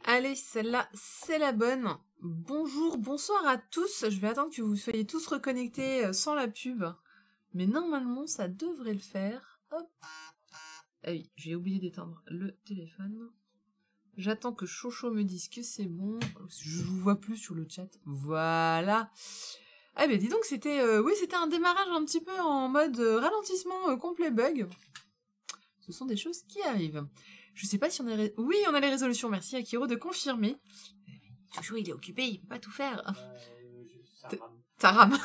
Allez, celle-là, c'est la bonne. Bonjour, bonsoir à tous. Je vais attendre que vous soyez tous reconnectés sans la pub. Mais normalement, ça devrait le faire. Hop. Ah oui, j'ai oublié d'éteindre le téléphone. J'attends que Chocho me dise que c'est bon. Je vous vois plus sur le chat. Voilà. Ah ben dis donc, c'était oui, c'était un démarrage un petit peu en mode ralentissement complet bug. Ce sont des choses qui arrivent. Je sais pas si on a... Oui, on a les résolutions. Merci Akiro de confirmer. Chocho, il est occupé, il peut pas tout faire. Ça rame.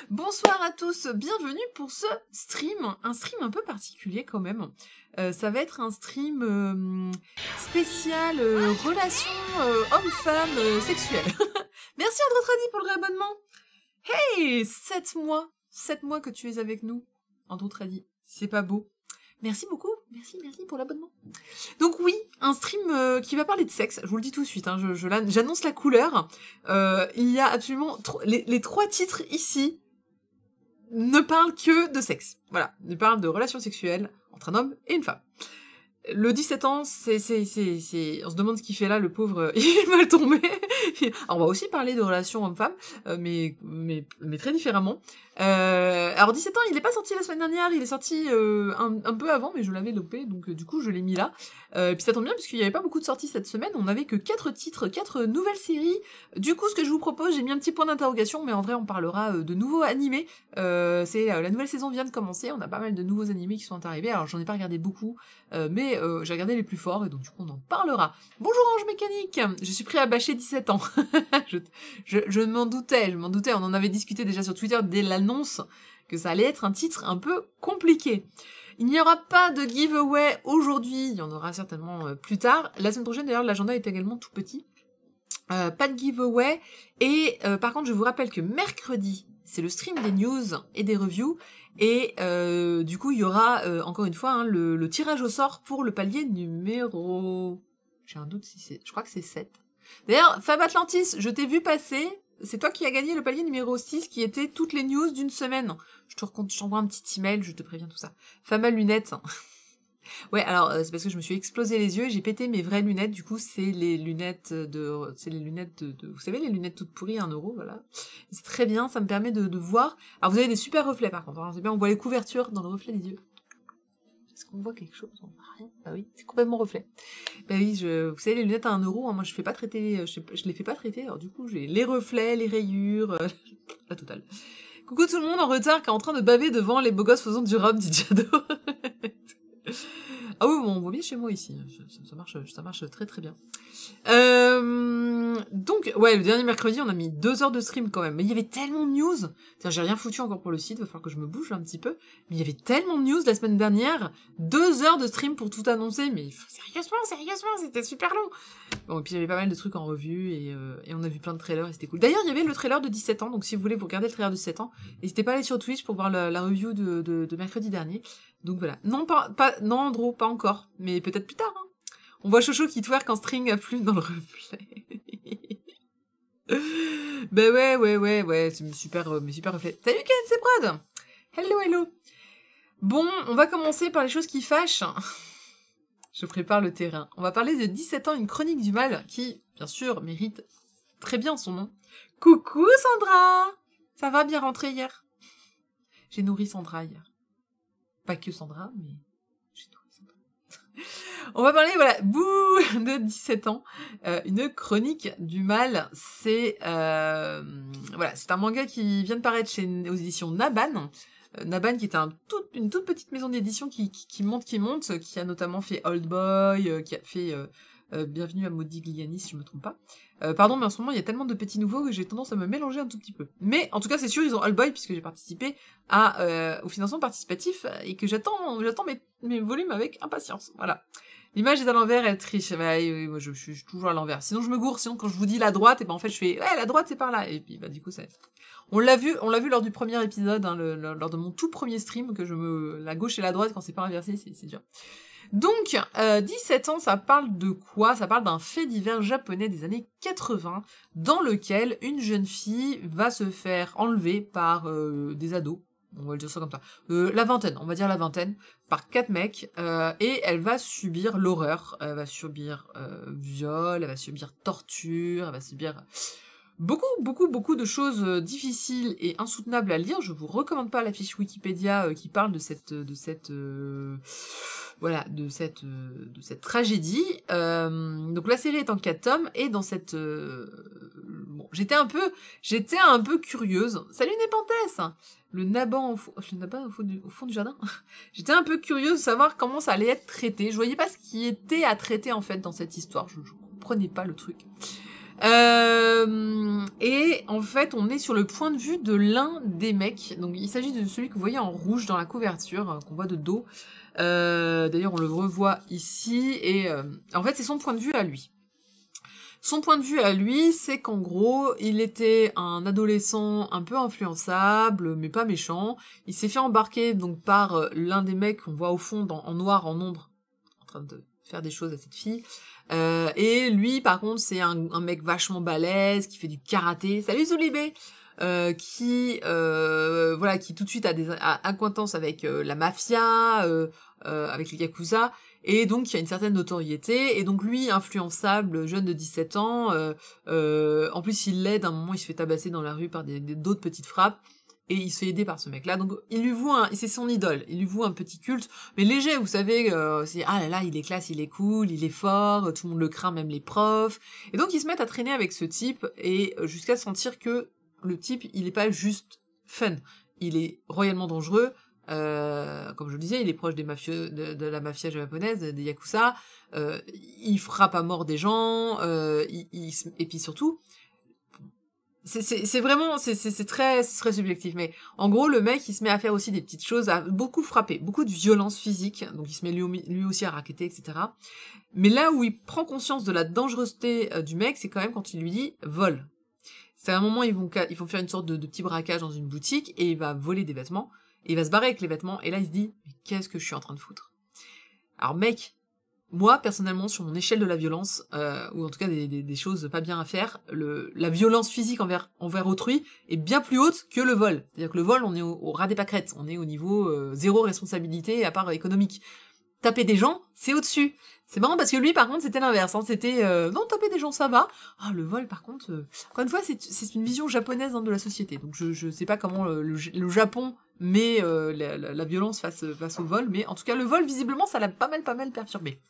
Bonsoir à tous, bienvenue pour ce stream. Un stream un peu particulier quand même. Ça va être un stream spécial relations homme-femme sexuelles. Merci Androtradi pour le réabonnement. Hey, 7 mois. 7 mois que tu es avec nous. Androtradi, c'est pas beau. Merci beaucoup, merci pour l'abonnement. Donc oui, un stream qui va parler de sexe, je vous le dis tout de suite, hein, j'annonce la couleur. Il y a absolument... Les 3 titres ici ne parlent que de sexe. Voilà, ils parlent de relations sexuelles entre un homme et une femme. Le 17 ans, c'est... On se demande ce qu'il fait là, le pauvre, il est mal tombé. Alors, on va aussi parler de relations homme-femme, mais très différemment. Alors 17 ans, il est pas sorti la semaine dernière, il est sorti un peu avant, mais je l'avais loupé, donc du coup je l'ai mis là. Puis ça tombe bien, puisqu'il y avait pas beaucoup de sorties cette semaine, on avait que 4 titres, 4 nouvelles séries. Du coup, ce que je vous propose, j'ai mis un petit point d'interrogation, mais en vrai on parlera de nouveaux animés. La nouvelle saison vient de commencer, on a pas mal de nouveaux animés qui sont arrivés, alors j'en ai pas regardé beaucoup, mais j'ai regardé les plus forts, et donc du coup on en parlera. Bonjour Ange Mécanique, je suis prêt à bâcher 17 ans. je m'en doutais, on en avait discuté déjà sur Twitter dès l'annonce que ça allait être un titre un peu compliqué. Il n'y aura pas de giveaway aujourd'hui, il y en aura certainement plus tard. La semaine prochaine d'ailleurs l'agenda est également tout petit. Pas de giveaway, et par contre je vous rappelle que mercredi, c'est le stream des news et des reviews, et du coup il y aura encore une fois le tirage au sort pour le palier numéro... J'ai un doute si c'est... Je crois que c'est 7. D'ailleurs, Fab Atlantis, je t'ai vu passer, c'est toi qui as gagné le palier numéro 6 qui était toutes les news d'une semaine. Je t'envoie un petit email, je te préviens tout ça. Fama lunettes. Ouais, alors c'est parce que je me suis explosé les yeux et j'ai pété mes vraies lunettes, du coup c'est les lunettes de... Vous savez, les lunettes toutes pourries, 1€, voilà. C'est très bien, ça me permet de voir. Alors vous avez des super reflets par contre, hein. C'est bien, on voit les couvertures dans le reflet des yeux. Est-ce qu'on voit quelque chose? On voit rien. Bah oui, c'est complètement reflet. Bah oui, vous savez, les lunettes à 1€, hein, moi je fais pas traiter, je les fais pas traiter, alors du coup j'ai les reflets, les rayures, la totale. Coucou tout le monde en retard qui est en train de baver devant les beaux gosses faisant du rhum, dit Jado. Ah oui, bon, on voit bien chez moi ici, ça marche très très bien. Donc, ouais, le dernier mercredi, on a mis 2 heures de stream quand même. Mais il y avait tellement de news. Tiens, j'ai rien foutu encore pour le site, va falloir que je me bouge un petit peu. Mais il y avait tellement de news la semaine dernière. 2 heures de stream pour tout annoncer. Mais sérieusement, c'était super long. Bon, et puis il y avait pas mal de trucs en revue et on a vu plein de trailers et c'était cool. D'ailleurs, il y avait le trailer de 17 ans, donc si vous voulez vous regarder le trailer de 17 ans, n'hésitez pas à aller sur Twitch pour voir la review de mercredi dernier. Donc voilà. Non, Andro, pas encore. Mais peut-être plus tard, hein. On voit Chocho qui twerk en string à plumes dans le reflet. Ben ouais, c'est mes super reflets. Salut Ken, c'est Brad. Hello. Bon, on va commencer par les choses qui fâchent. Je prépare le terrain. On va parler de 17 ans, une chronique du mal, qui, bien sûr, mérite très bien son nom. Coucou Sandra. Ça va, bien rentré hier? J'ai nourri Sandra hier. Pas que Sandra, mais... On va parler, voilà, de 17 ans. Une chronique du mal, c'est c'est un manga qui vient de paraître aux éditions Naban. Naban qui est une toute petite maison d'édition qui monte, qui a notamment fait Old Boy, qui a fait Bienvenue à Modigliani, si je me trompe pas. Pardon, mais en ce moment, il y a tellement de petits nouveaux que j'ai tendance à me mélanger un tout petit peu. Mais, en tout cas, c'est sûr, ils ont Old Boy, puisque j'ai participé au financement participatif, et que j'attends mes volumes avec impatience. Voilà. L'image est à l'envers, elle triche. Bah, oui, moi, je suis toujours à l'envers. Sinon, je me gourre. Sinon, quand je vous dis la droite, et ben, en fait, je fais, ouais, la droite, c'est par là. Et puis, bah, du coup, on l'a vu lors du premier épisode, hein, lors de mon tout premier stream, la gauche et la droite, quand c'est pas inversé, c'est dur. Donc, 17 ans, ça parle de quoi? Ça parle d'un fait divers japonais des années 80, dans lequel une jeune fille va se faire enlever par des ados. On va le dire ça comme ça. La vingtaine, on va dire la vingtaine, par 4 mecs, et elle va subir l'horreur. Elle va subir viol, elle va subir torture, elle va subir beaucoup de choses difficiles et insoutenables à lire. Je vous recommande pas la fiche Wikipédia qui parle de cette tragédie. Donc la série est en 4 tomes et dans cette bon, j'étais un peu curieuse. Salut Népenthes, le naban au fond du jardin. J'étais un peu curieuse de savoir comment ça allait être traité. Je voyais pas ce qui était à traiter en fait dans cette histoire. Je comprenais pas le truc. Et en fait, on est sur le point de vue de l'un des mecs. Donc, il s'agit de celui que vous voyez en rouge dans la couverture, qu'on voit de dos. D'ailleurs, on le revoit ici. Et en fait, c'est son point de vue à lui. Son point de vue à lui, c'est qu'en gros, il était un adolescent un peu influençable, mais pas méchant. Il s'est fait embarquer donc par l'un des mecs qu'on voit au fond, en noir, en ombre, en train de faire des choses à cette fille. Et lui, par contre, c'est un mec vachement balèze, qui fait du karaté. Salut Zoulibé, qui tout de suite a acquaintance avec la mafia, avec les yakuza, et donc il y a une certaine notoriété. Et donc lui, influençable, jeune de 17 ans, en plus il l'aide, à un moment il se fait tabasser dans la rue par d'autres petites frappes. Et il se fait aider par ce mec-là. Donc, il lui voue c'est son idole. Il lui voue un petit culte. Mais léger, vous savez, c'est, ah là là, il est classe, il est cool, il est fort, tout le monde le craint, même les profs. Et donc, ils se mettent à traîner avec ce type, et jusqu'à sentir que le type, il est pas juste fun. Il est royalement dangereux. Comme je le disais, il est proche des mafieux, de la mafia japonaise, des yakuza. Il frappe à mort des gens, et puis surtout, c'est vraiment, c'est très subjectif, mais en gros, le mec, il se met à faire aussi des petites choses, à beaucoup frapper, beaucoup de violence physique, donc il se met lui aussi à racketter, etc. Mais là où il prend conscience de la dangerosité du mec, c'est quand même quand il lui dit « vol ». C'est à un moment, ils vont faire une sorte de petit braquage dans une boutique, et il va voler des vêtements, et il va se barrer avec les vêtements, et là, il se dit « mais qu'est-ce que je suis en train de foutre ?» Alors mec, moi, personnellement, sur mon échelle de la violence, ou en tout cas des choses pas bien à faire, la violence physique envers autrui est bien plus haute que le vol. C'est-à-dire que le vol, on est au ras des pâquerettes, on est au niveau zéro responsabilité, à part économique. Taper des gens, c'est au-dessus. C'est marrant parce que lui, par contre, c'était l'inverse. Hein. C'était non, taper des gens, ça va. Ah, le vol, par contre, encore une fois, c'est une vision japonaise de la société. Donc je sais pas comment le Japon met la violence face au vol, mais en tout cas, le vol, visiblement, ça l'a pas mal perturbé.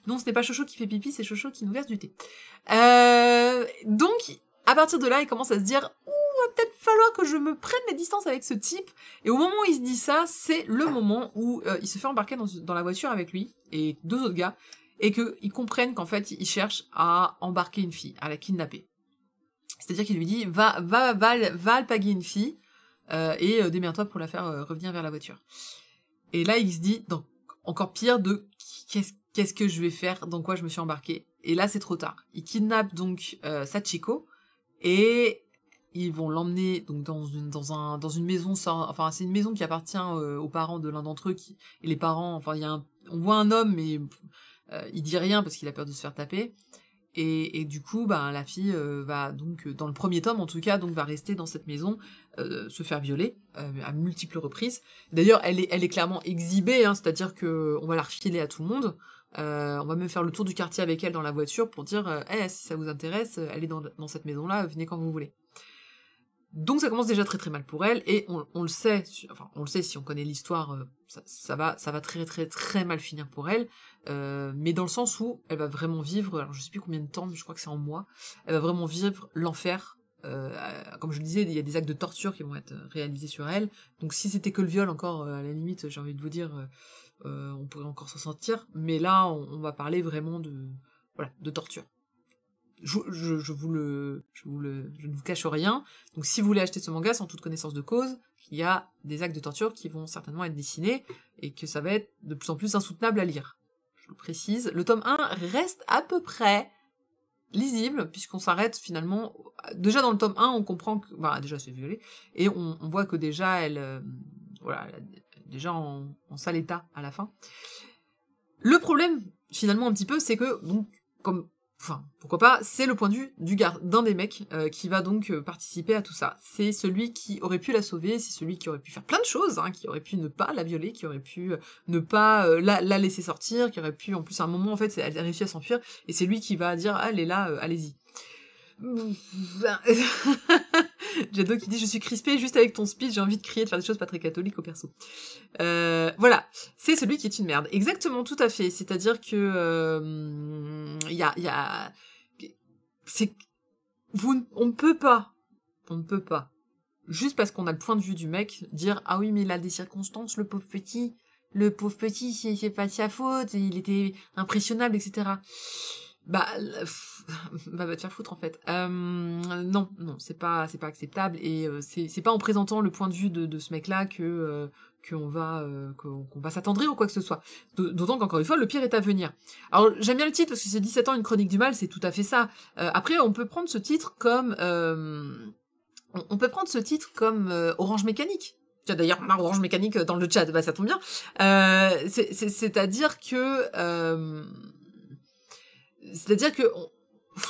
Non, ce n'est pas Chocho qui fait pipi, c'est Chocho qui nous verse du thé. Donc, à partir de là, il commence à se dire « Ouh, va peut-être falloir que je me prenne mes distances avec ce type ». Et au moment où il se dit ça, c'est le moment où il se fait embarquer dans la voiture avec lui et 2 autres gars, et qu'ils comprennent qu'en fait, il cherche à embarquer une fille, à la kidnapper. C'est-à-dire qu'il lui dit « Va alpaguer une fille et démerde-toi pour la faire revenir vers la voiture ». Et là, il se dit, donc, encore pire de qu'est-ce que je vais faire, dans quoi je me suis embarqué. Et là, c'est trop tard. Il kidnappe donc Sachiko, et ils vont l'emmener donc dans une maison, enfin c'est une maison qui appartient aux parents de l'un d'entre eux, et les parents, enfin on voit un homme, mais il dit rien parce qu'il a peur de se faire taper. Et du coup, la fille va donc, dans le premier tome en tout cas, donc va rester dans cette maison, se faire violer à multiples reprises. D'ailleurs, elle est clairement exhibée, hein, c'est-à-dire que on va la refiler à tout le monde. On va même faire le tour du quartier avec elle dans la voiture pour dire si ça vous intéresse, elle est dans cette maison-là, venez quand vous voulez. Donc ça commence déjà très très mal pour elle, et on le sait, on le sait si on connaît l'histoire, ça va très très très mal finir pour elle, mais dans le sens où elle va vraiment vivre, alors je sais plus combien de temps, mais je crois que c'est en mois, elle va vraiment vivre l'enfer. Comme je le disais, il y a des actes de torture qui vont être réalisés sur elle, donc si c'était que le viol, encore à la limite, j'ai envie de vous dire, on pourrait encore s'en sortir, mais là on va parler vraiment de torture. Je ne vous cache rien. Donc si vous voulez acheter ce manga sans toute connaissance de cause, il y a des actes de torture qui vont certainement être dessinés, et que ça va être de plus en plus insoutenable à lire. Je le précise. Le tome 1 reste à peu près lisible, puisqu'on s'arrête finalement... Déjà dans le tome 1, on comprend que... déjà c'est violé, et on voit que déjà elle... elle est déjà en sale état à la fin. Le problème, finalement, un petit peu, c'est que, donc, comme enfin, pourquoi pas, c'est le point de vue d'un des mecs qui va donc participer à tout ça. C'est celui qui aurait pu la sauver, c'est celui qui aurait pu faire plein de choses, hein, qui aurait pu ne pas la violer, qui aurait pu ne pas la laisser sortir, qui aurait pu, en plus, à un moment, en fait, elle a réussi à s'enfuir, et c'est lui qui va dire, ah, elle est là, allez-y. Jado qui dit, je suis crispée juste avec ton speech, j'ai envie de crier, de faire des choses pas très catholiques au perso. Voilà, c'est celui qui est une merde. Exactement, tout à fait. C'est-à-dire que on ne peut pas, juste parce qu'on a le point de vue du mec, dire ah oui mais il a des circonstances, le pauvre petit, c'est pas de sa faute, il était impressionnable, etc. Va te faire foutre en fait. Non, c'est pas acceptable et c'est pas en présentant le point de vue de ce mec-là qu'on va s'attendrir ou quoi que ce soit. D'autant qu'encore une fois, le pire est à venir. Alors j'aime bien le titre parce que c'est 17 ans une chronique du mal, c'est tout à fait ça. Après, on peut prendre ce titre comme Orange Mécanique. Tu as d'ailleurs Orange Mécanique dans le chat, bah ça tombe bien. C'est-à-dire que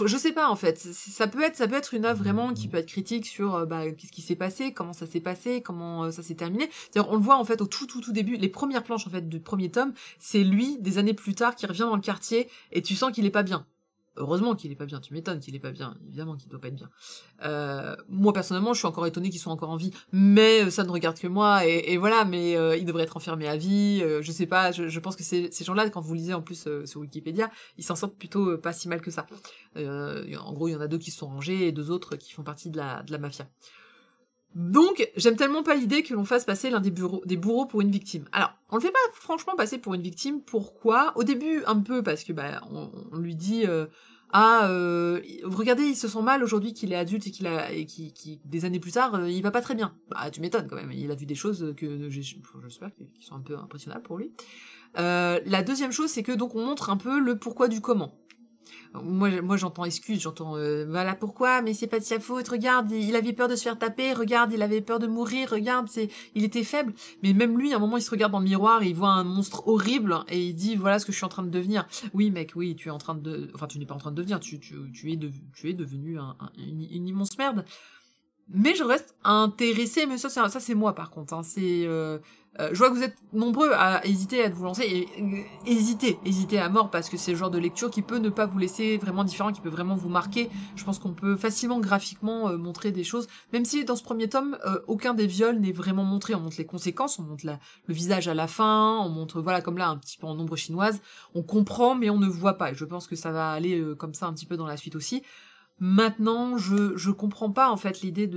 je sais pas en fait, ça peut être une œuvre vraiment qui peut être critique sur qu'est-ce qui s'est passé, comment ça s'est passé, comment ça s'est terminé. D'ailleurs, on le voit en fait au tout début, les premières planches en fait du premier tome, c'est lui des années plus tard qui revient dans le quartier et tu sens qu'il est pas bien. Heureusement qu'il est pas bien, tu m'étonnes qu'il est pas bien, évidemment qu'il doit pas être bien. Moi personnellement, je suis encore étonnée qu'ils soient encore en vie, mais ça ne regarde que moi, et voilà, mais ils devraient être enfermés à vie, je sais pas, je pense que ces gens-là, quand vous lisez en plus sur Wikipédia, ils s'en sortent plutôt pas si mal que ça. En gros, il y en a 2 qui se sont rangés, et 2 autres qui font partie de la mafia. Donc, j'aime tellement pas l'idée que l'on fasse passer l'un des bourreaux pour une victime. Alors, on le fait pas franchement passer pour une victime, pourquoi? Au début, un peu, parce que on lui dit regardez, il se sent mal aujourd'hui qu'il est adulte et qui des années plus tard, il va pas très bien. Bah, tu m'étonnes quand même, il a vu des choses que j'espère qui sont un peu impressionnables pour lui. La deuxième chose, c'est que donc on montre un peu le pourquoi du comment. Moi j'entends excuse, j'entends voilà pourquoi, mais c'est pas de sa faute, regarde, il avait peur de se faire taper, regarde, il avait peur de mourir, regarde, il était faible. Mais même lui, à un moment, il se regarde dans le miroir et il voit un monstre horrible et il dit voilà ce que je suis en train de devenir. Oui mec, oui, tu es en train de... Enfin, tu n'es pas en train de devenir, tu es devenu une immense merde. Mais je reste intéressée, mais ça c'est moi par contre, hein. Je vois que vous êtes nombreux à hésiter à vous lancer, et hésitez à mort, parce que c'est le genre de lecture qui peut ne pas vous laisser vraiment différent, qui peut vraiment vous marquer. Je pense qu'on peut facilement graphiquement montrer des choses, même si dans ce premier tome, aucun des viols n'est vraiment montré. On montre les conséquences, on montre le visage à la fin, on montre, voilà, comme là, un petit peu en ombre chinoise, on comprend, mais on ne voit pas, et je pense que ça va aller comme ça un petit peu dans la suite aussi. Maintenant, je comprends pas en fait l'idée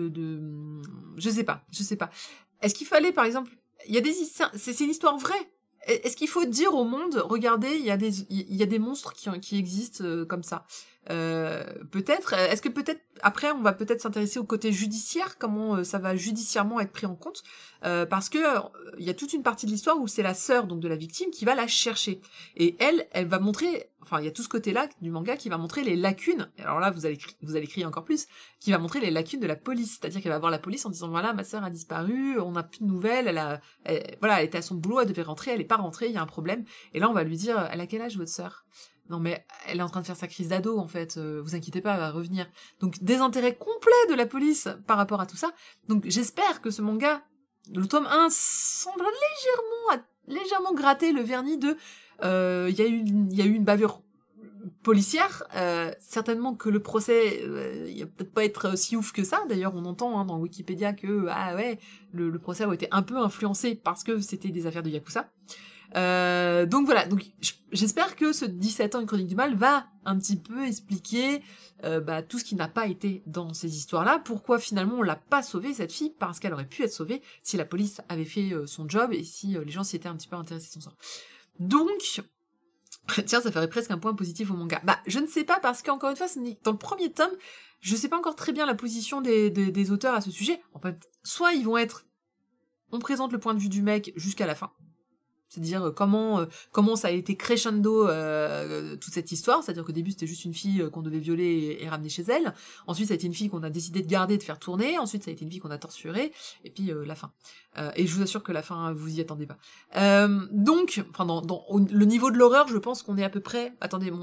je sais pas. Est-ce qu'il fallait par exemple, il y a c'est une histoire vraie. Est-ce qu'il faut dire au monde, regardez, il y a des monstres qui existent comme ça. Peut-être, est-ce que peut-être après on va peut-être s'intéresser au côté judiciaire, comment ça va judiciairement être pris en compte, parce que il y a toute une partie de l'histoire où c'est la sœur donc de la victime qui va la chercher, et elle va montrer, enfin il y a tout ce côté-là du manga qui va montrer les lacunes. Alors là vous allez crier encore plus, qui va montrer les lacunes de la police, c'est-à-dire qu'elle va voir la police en disant voilà ma sœur a disparu, on n'a plus de nouvelles, elle était à son boulot, elle devait rentrer, elle est pas rentrée, il y a un problème, et là on va lui dire elle a quel âge votre sœur? Non mais elle est en train de faire sa crise d'ado en fait, vous inquiétez pas, elle va revenir. Donc désintérêt complet de la police par rapport à tout ça. Donc j'espère que ce manga, le tome 1, semble légèrement gratter le vernis de il y a eu une bavure policière, certainement que le procès il va peut-être pas être si ouf que ça. D'ailleurs on entend dans Wikipédia que le procès a été un peu influencé parce que c'était des affaires de Yakuza. Donc voilà, donc j'espère que ce 17 ans une chronique du mal va un petit peu expliquer tout ce qui n'a pas été dans ces histoires-là, pourquoi finalement on l'a pas sauvée cette fille, parce qu'elle aurait pu être sauvée si la police avait fait son job et si les gens s'y étaient un petit peu intéressés de son sort. Donc tiens, ça ferait presque un point positif au manga. Je ne sais pas, parce qu'encore une fois, dans le premier tome, je sais pas encore très bien la position des auteurs à ce sujet. En fait, soit ils vont être, on présente le point de vue du mec jusqu'à la fin, c'est-à-dire comment ça a été crescendo toute cette histoire, c'est-à-dire qu'au début c'était juste une fille qu'on devait violer et ramener chez elle, ensuite ça a été une fille qu'on a décidé de garder, de faire tourner, ensuite ça a été une fille qu'on a torturée, et puis la fin. Et je vous assure que la fin, vous y attendez pas. Donc, enfin dans le niveau de l'horreur, je pense qu'on est à peu près... Attendez,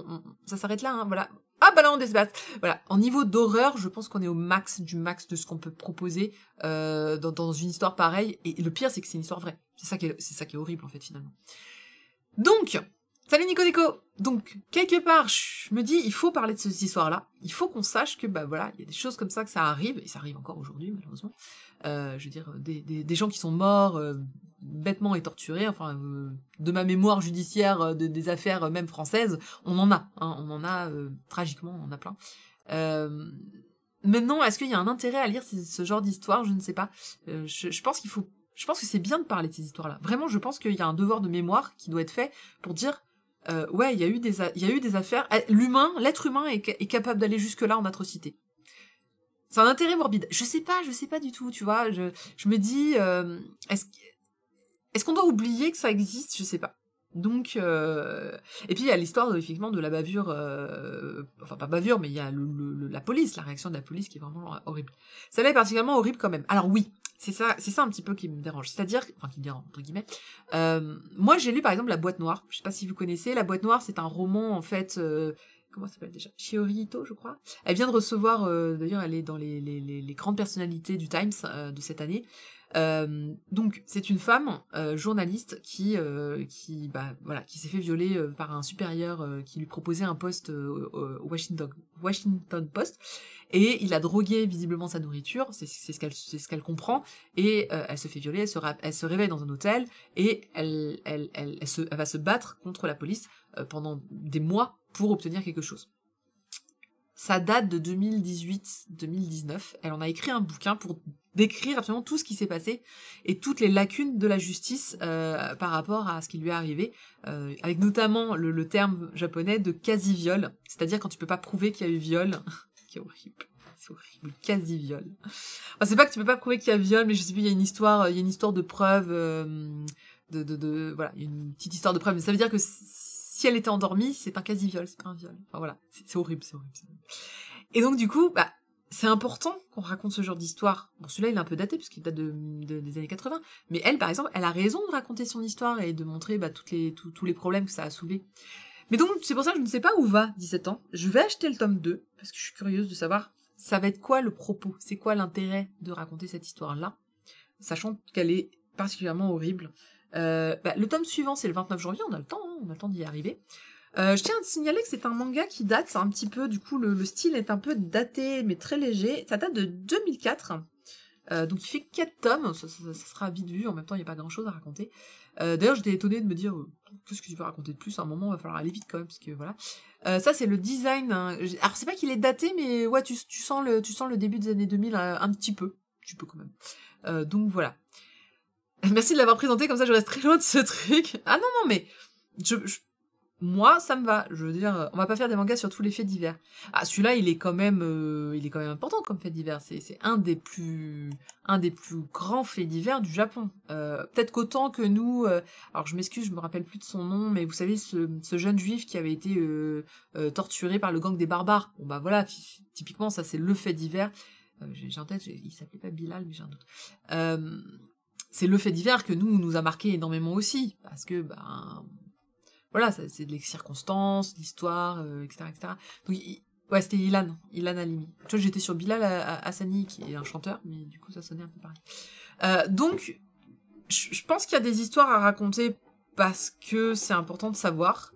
ça s'arrête là, hein, voilà. Ah bah là on débat. Voilà, en niveau d'horreur, je pense qu'on est au max du max de ce qu'on peut proposer dans une histoire pareille. Et le pire, c'est que c'est une histoire vraie. C'est ça qui est horrible en fait finalement. Donc, salut Nico Nico. Donc quelque part, je me dis, il faut parler de cette histoire-là. Il faut qu'on sache que bah voilà, il y a des choses comme ça que ça arrive et ça arrive encore aujourd'hui malheureusement. Je veux dire des gens qui sont morts bêtement et torturés. Enfin, de ma mémoire judiciaire des affaires même françaises, on en a. Hein, on en a tragiquement, on en a plein. Maintenant, est-ce qu'il y a un intérêt à lire ce genre d'histoire? Je ne sais pas. Je pense qu'il faut. Je pense que c'est bien de parler de ces histoires-là. Vraiment, je pense qu'il y a un devoir de mémoire qui doit être fait pour dire ouais, il y a eu des affaires. L'être humain est capable d'aller jusque-là en atrocité. C'est un intérêt morbide. Je sais pas du tout, tu vois. Je me dis, est-ce qu'on doit oublier que ça existe? Je sais pas. Donc, et puis il y a l'histoire effectivement de la bavure, enfin pas bavure, mais il y a la police, la réaction de la police qui est vraiment horrible. Celle-là est particulièrement horrible quand même. Alors oui, c'est ça un petit peu qui me dérange. C'est-à-dire, enfin qui me dérange entre guillemets. Moi j'ai lu par exemple La Boîte Noire. Je sais pas si vous connaissez. La Boîte Noire, c'est un roman en fait. Comment ça s'appelle déjà? Shiori Ito, je crois. Elle vient de recevoir, d'ailleurs, elle est dans les grandes personnalités du Times de cette année. Donc c'est une femme journaliste qui s'est fait violer par un supérieur qui lui proposait un poste au Washington Post, et il a drogué visiblement sa nourriture, c'est ce qu'elle comprend, et elle se fait violer, elle se réveille dans un hôtel, et elle va se battre contre la police pendant des mois pour obtenir quelque chose. Ça date de 2018-2019. Elle en a écrit un bouquin pour décrire absolument tout ce qui s'est passé et toutes les lacunes de la justice par rapport à ce qui lui est arrivé, avec notamment le terme japonais de quasi-viol, c'est-à-dire quand tu peux pas prouver qu'il y a eu viol. C'est horrible. C'est horrible. Quasi-viol. Enfin, c'est pas que tu peux pas prouver qu'il y a viol, mais je sais plus, il y a une histoire de preuve, voilà, une petite histoire de preuve. Mais ça veut dire que si elle était endormie, c'est un quasi-viol, c'est pas un viol. Enfin voilà, c'est horrible, c'est horrible. Et donc du coup, bah, c'est important qu'on raconte ce genre d'histoire. Bon, celui-là, il est un peu daté, parce qu'il date des années 80. Mais elle, par exemple, elle a raison de raconter son histoire et de montrer bah, tous les problèmes que ça a soulevé. Mais donc, c'est pour ça que je ne sais pas où va 17 ans. Je vais acheter le tome 2, parce que je suis curieuse de savoir, ça va être quoi le propos? C'est quoi l'intérêt de raconter cette histoire-là? Sachant qu'elle est particulièrement horrible. Le tome suivant, c'est le 29 janvier, on a le temps, hein, on a le temps d'y arriver. Je tiens à te signaler que c'est un manga qui date un petit peu, du coup le style est un peu daté, mais très léger. Ça date de 2004, donc il fait 4 tomes, ça sera vite vu, en même temps il n'y a pas grand chose à raconter. D'ailleurs j'étais étonnée de me dire, qu'est-ce que tu peux raconter de plus? À un moment il va falloir aller vite quand même, parce que voilà. Ça c'est le design, hein. Alors c'est pas qu'il est daté, mais ouais tu sens le début des années 2000 un petit peu quand même. Donc voilà. Merci de l'avoir présenté, comme ça je reste très loin de ce truc. Ah non, mais moi, ça me va. Je veux dire, on va pas faire des mangas sur tous les faits divers. Ah, celui-là, il est quand même important comme fait divers. C'est un des plus grands faits divers du Japon. Peut-être qu'autant que nous, alors je m'excuse, je me rappelle plus de son nom, mais vous savez, ce jeune juif qui avait été torturé par le gang des barbares. Bon bah voilà, typiquement, ça c'est le fait divers. J'ai en tête, il s'appelait pas Bilal, mais j'ai un doute. C'est le fait divers que nous a marqué énormément aussi, parce que voilà, c'est les circonstances, l'histoire, etc., etc. Donc ouais, c'était Ilan Halimi. Tu vois, j'étais sur Bilal Hassani, qui est un chanteur, mais du coup ça sonnait un peu pareil. Donc je pense qu'il y a des histoires à raconter parce que c'est important de savoir.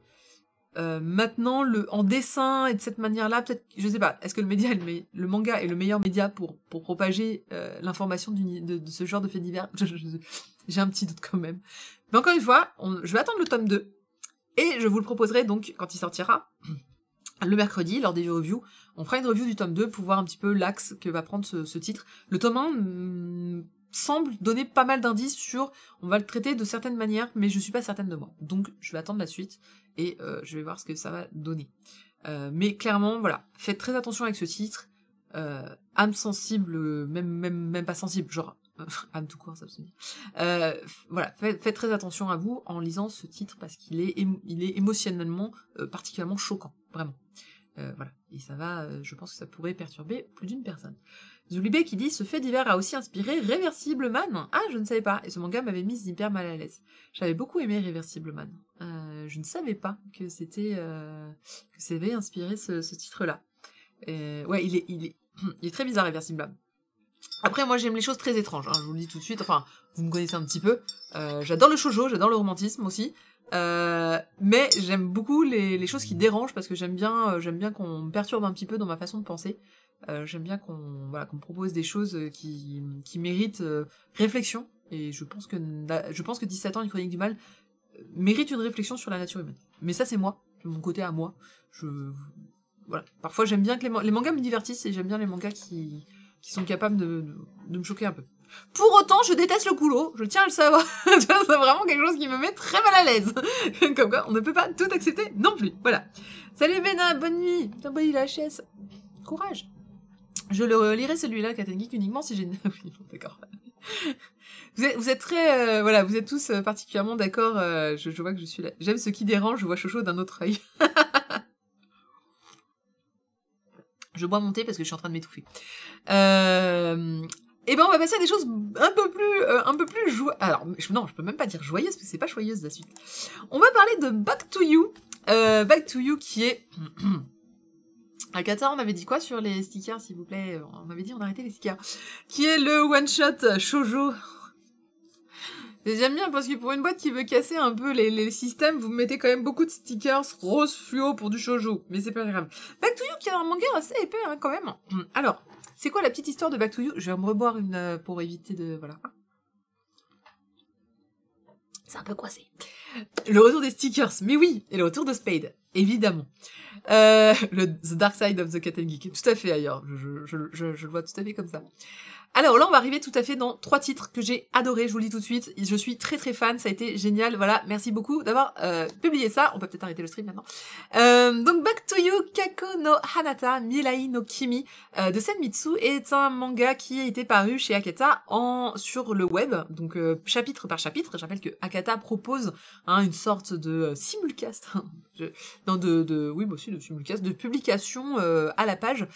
Maintenant, en dessin et de cette manière-là, peut-être, je sais pas, est-ce que le manga est le meilleur média pour propager l'information de ce genre de faits divers? J'ai un petit doute quand même. Mais encore une fois, je vais attendre le tome 2, et je vous le proposerai donc quand il sortira, le mercredi, lors des reviews. On fera une review du tome 2 pour voir un petit peu l'axe que va prendre ce titre. Le tome 1 semble donner pas mal d'indices sur, on va le traiter de certaines manières, mais je suis pas certaine de moi. Donc je vais attendre la suite, et je vais voir ce que ça va donner. Mais clairement, voilà, faites très attention avec ce titre. Âme sensible, même pas sensible, genre âme tout court, ça se dit. Voilà, faites très attention à vous en lisant ce titre, parce qu'il est émotionnellement particulièrement choquant, vraiment. Voilà. Et ça va, je pense que ça pourrait perturber plus d'une personne. Zulibé qui dit « Ce fait divers a aussi inspiré Reversible Man ». Ah, je ne savais pas. Et ce manga m'avait mis hyper mal à l'aise. J'avais beaucoup aimé Reversible Man. Je ne savais pas que c'était que ça avait inspiré ce titre-là. Ouais, il est très bizarre, Reversible Man. Après, moi, j'aime les choses très étranges. Hein, je vous le dis tout de suite. Enfin, vous me connaissez un petit peu. J'adore le shoujo, j'adore le romantisme aussi. Mais j'aime beaucoup les choses qui dérangent parce que j'aime bien qu'on me perturbe un petit peu dans ma façon de penser. J'aime bien qu'on me propose des choses qui méritent réflexion. Et je pense que 17 ans, une chronique du mal mérite une réflexion sur la nature humaine. Mais ça, c'est moi, de mon côté à moi. Voilà. Parfois, j'aime bien que les mangas me divertissent et j'aime bien les mangas qui sont capables de me choquer un peu. Pour autant, je déteste le coulo, je tiens à le savoir. C'est vraiment quelque chose qui me met très mal à l'aise. Comme quoi, on ne peut pas tout accepter non plus. Voilà. Salut Bena, bonne nuit. Putain, bah, il a HS. Courage. Je le lirai celui-là, Katen Geek, uniquement si j'ai... Oui, d'accord. Vous êtes très... voilà, vous êtes tous particulièrement d'accord. Je vois que je suis là. J'aime ce qui dérange, je vois Chocho d'un autre œil. Je bois mon thé parce que je suis en train de m'étouffer. Et ben on va passer à des choses un peu plus joyeuses. Alors non, je peux même pas dire joyeuse parce que c'est pas joyeuse la suite. On va parler de Back to You. Back to You qui est Akata, on avait dit quoi sur les stickers s'il vous plaît? On avait dit on arrêtait les stickers. Qui est le one shot shoujo. J'aime bien parce que pour une boîte qui veut casser un peu les systèmes, vous mettez quand même beaucoup de stickers rose fluo pour du shoujo, mais c'est pas grave. Back to You qui est un manga assez épais hein, quand même. Alors, c'est quoi la petite histoire de Back to You? Je vais me reboire une pour éviter de... Voilà. C'est un peu coincé. Le retour des stickers, mais oui, et le retour de Spade, évidemment. The Dark Side of the Katen Geek, tout à fait ailleurs, je le vois tout à fait comme ça. Alors là, on va arriver tout à fait dans 3 titres que j'ai adorés, je vous le dis tout de suite. Je suis très très fan, ça a été génial. Voilà, merci beaucoup d'avoir publié ça. On peut peut-être arrêter le stream maintenant. Donc Back to You Kako no Hanata Mirai no Kimi de Senmitsu est un manga qui a été paru chez Akata sur le web, donc chapitre par chapitre. Je rappelle que Akata propose une sorte de simulcast, de simulcast, de publication à la page,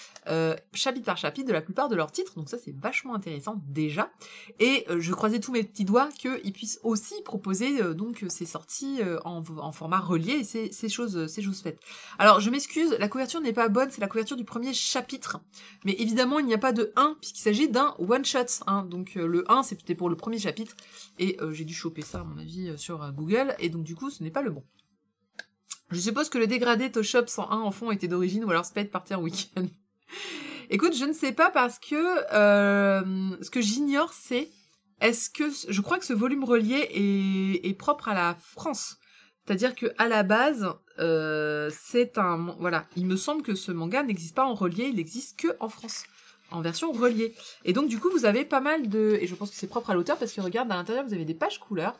chapitre par chapitre de la plupart de leurs titres. Donc ça c'est vachement intéressant déjà, et je croisais tous mes petits doigts qu'ils puissent aussi proposer donc ces sorties en format relié, et ces choses faites. Alors je m'excuse, la couverture n'est pas bonne, c'est la couverture du premier chapitre, mais évidemment il n'y a pas de 1 puisqu'il s'agit d'un one shot, donc le 1 c'était pour le premier chapitre, et j'ai dû choper ça à mon avis sur Google, et donc du coup ce n'est pas le bon. Je suppose que le dégradé Toshop 101 en fond était d'origine, ou alors Spade partait en week-end. Écoute, je ne sais pas parce que ce que j'ignore c'est je crois que ce volume relié est propre à la France. C'est-à-dire que à la base, voilà, il me semble que ce manga n'existe pas en relié, il n'existe que en France, en version reliée. Et donc du coup, vous avez pas mal et je pense que c'est propre à l'auteur parce que regarde, à l'intérieur, vous avez des pages couleurs,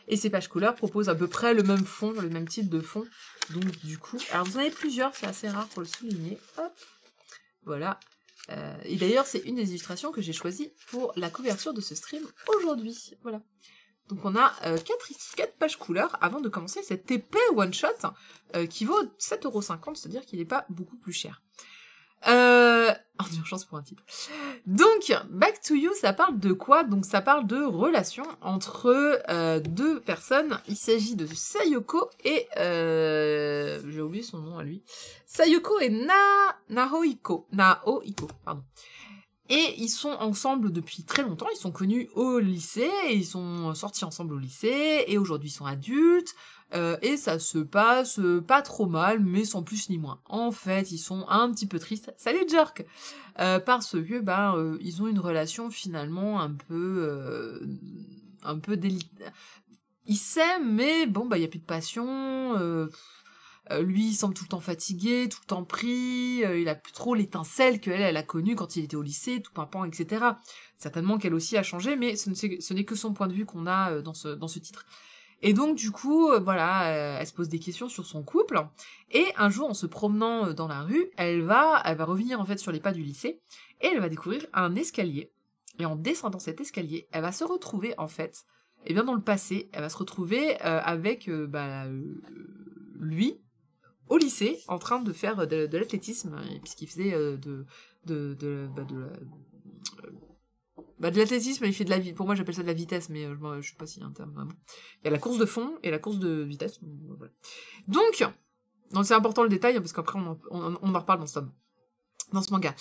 et ces pages couleurs proposent à peu près le même fond, le même type de fond. Donc du coup, alors vous en avez plusieurs, c'est assez rare pour le souligner. Hop, voilà. Et d'ailleurs, c'est une des illustrations que j'ai choisies pour la couverture de ce stream aujourd'hui. Voilà. Donc on a 4 pages couleurs avant de commencer cet épais one-shot qui vaut 7,50 €, c'est-à-dire qu'il n'est pas beaucoup plus cher. En urgence pour un titre. Donc, Back to You, ça parle de quoi? Donc ça parle de relations entre 2 personnes. Il s'agit de Sayoko et... j'ai oublié son nom à lui. Sayoko et Naohiko, pardon. Et ils sont ensemble depuis très longtemps, ils sont connus au lycée, et ils sont sortis ensemble au lycée, et aujourd'hui ils sont adultes, et ça se passe pas trop mal, mais sans plus ni moins. En fait, ils sont un petit peu tristes, salut Jerk, parce que ils ont une relation finalement un peu délicate. Ils s'aiment, mais bon, il y a plus de passion, lui, il semble tout le temps fatigué, tout le temps pris, il a plus trop l'étincelle elle a connue quand il était au lycée, tout pimpant, etc. Certainement qu'elle aussi a changé, mais ce n'est que son point de vue qu'on a dans ce titre. Et donc, du coup, elle se pose des questions sur son couple, et un jour, en se promenant dans la rue, elle va revenir en fait sur les pas du lycée, et elle va découvrir un escalier. Et en descendant cet escalier, elle va se retrouver, en fait, dans le passé, elle va se retrouver avec lui, au lycée en train de faire de l'athlétisme, puisqu'il faisait de l'athlétisme, il fait de la pour moi j'appelle ça de la vitesse, mais je sais pas s'il y a un terme vraiment. Il y a la course de fond et la course de vitesse. Voilà. Donc c'est important le détail, parce qu'après on en reparle dans ce manga.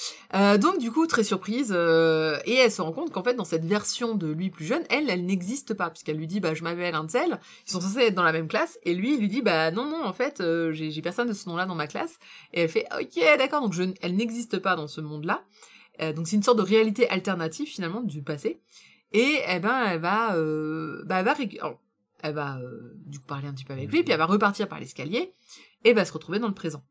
Donc du coup, très surprise, et elle se rend compte qu'en fait, dans cette version de lui plus jeune, elle n'existe pas, puisqu'elle lui dit, bah, je m'appelle un tel, ils sont censés être dans la même classe, et lui, il lui dit, bah, non, en fait, j'ai personne de ce nom-là dans ma classe, et elle fait, ok, d'accord, donc elle n'existe pas dans ce monde-là, donc c'est une sorte de réalité alternative, finalement, du passé, et, elle va du coup, parler un petit peu avec lui, puis elle va repartir par l'escalier, et va se retrouver dans le présent.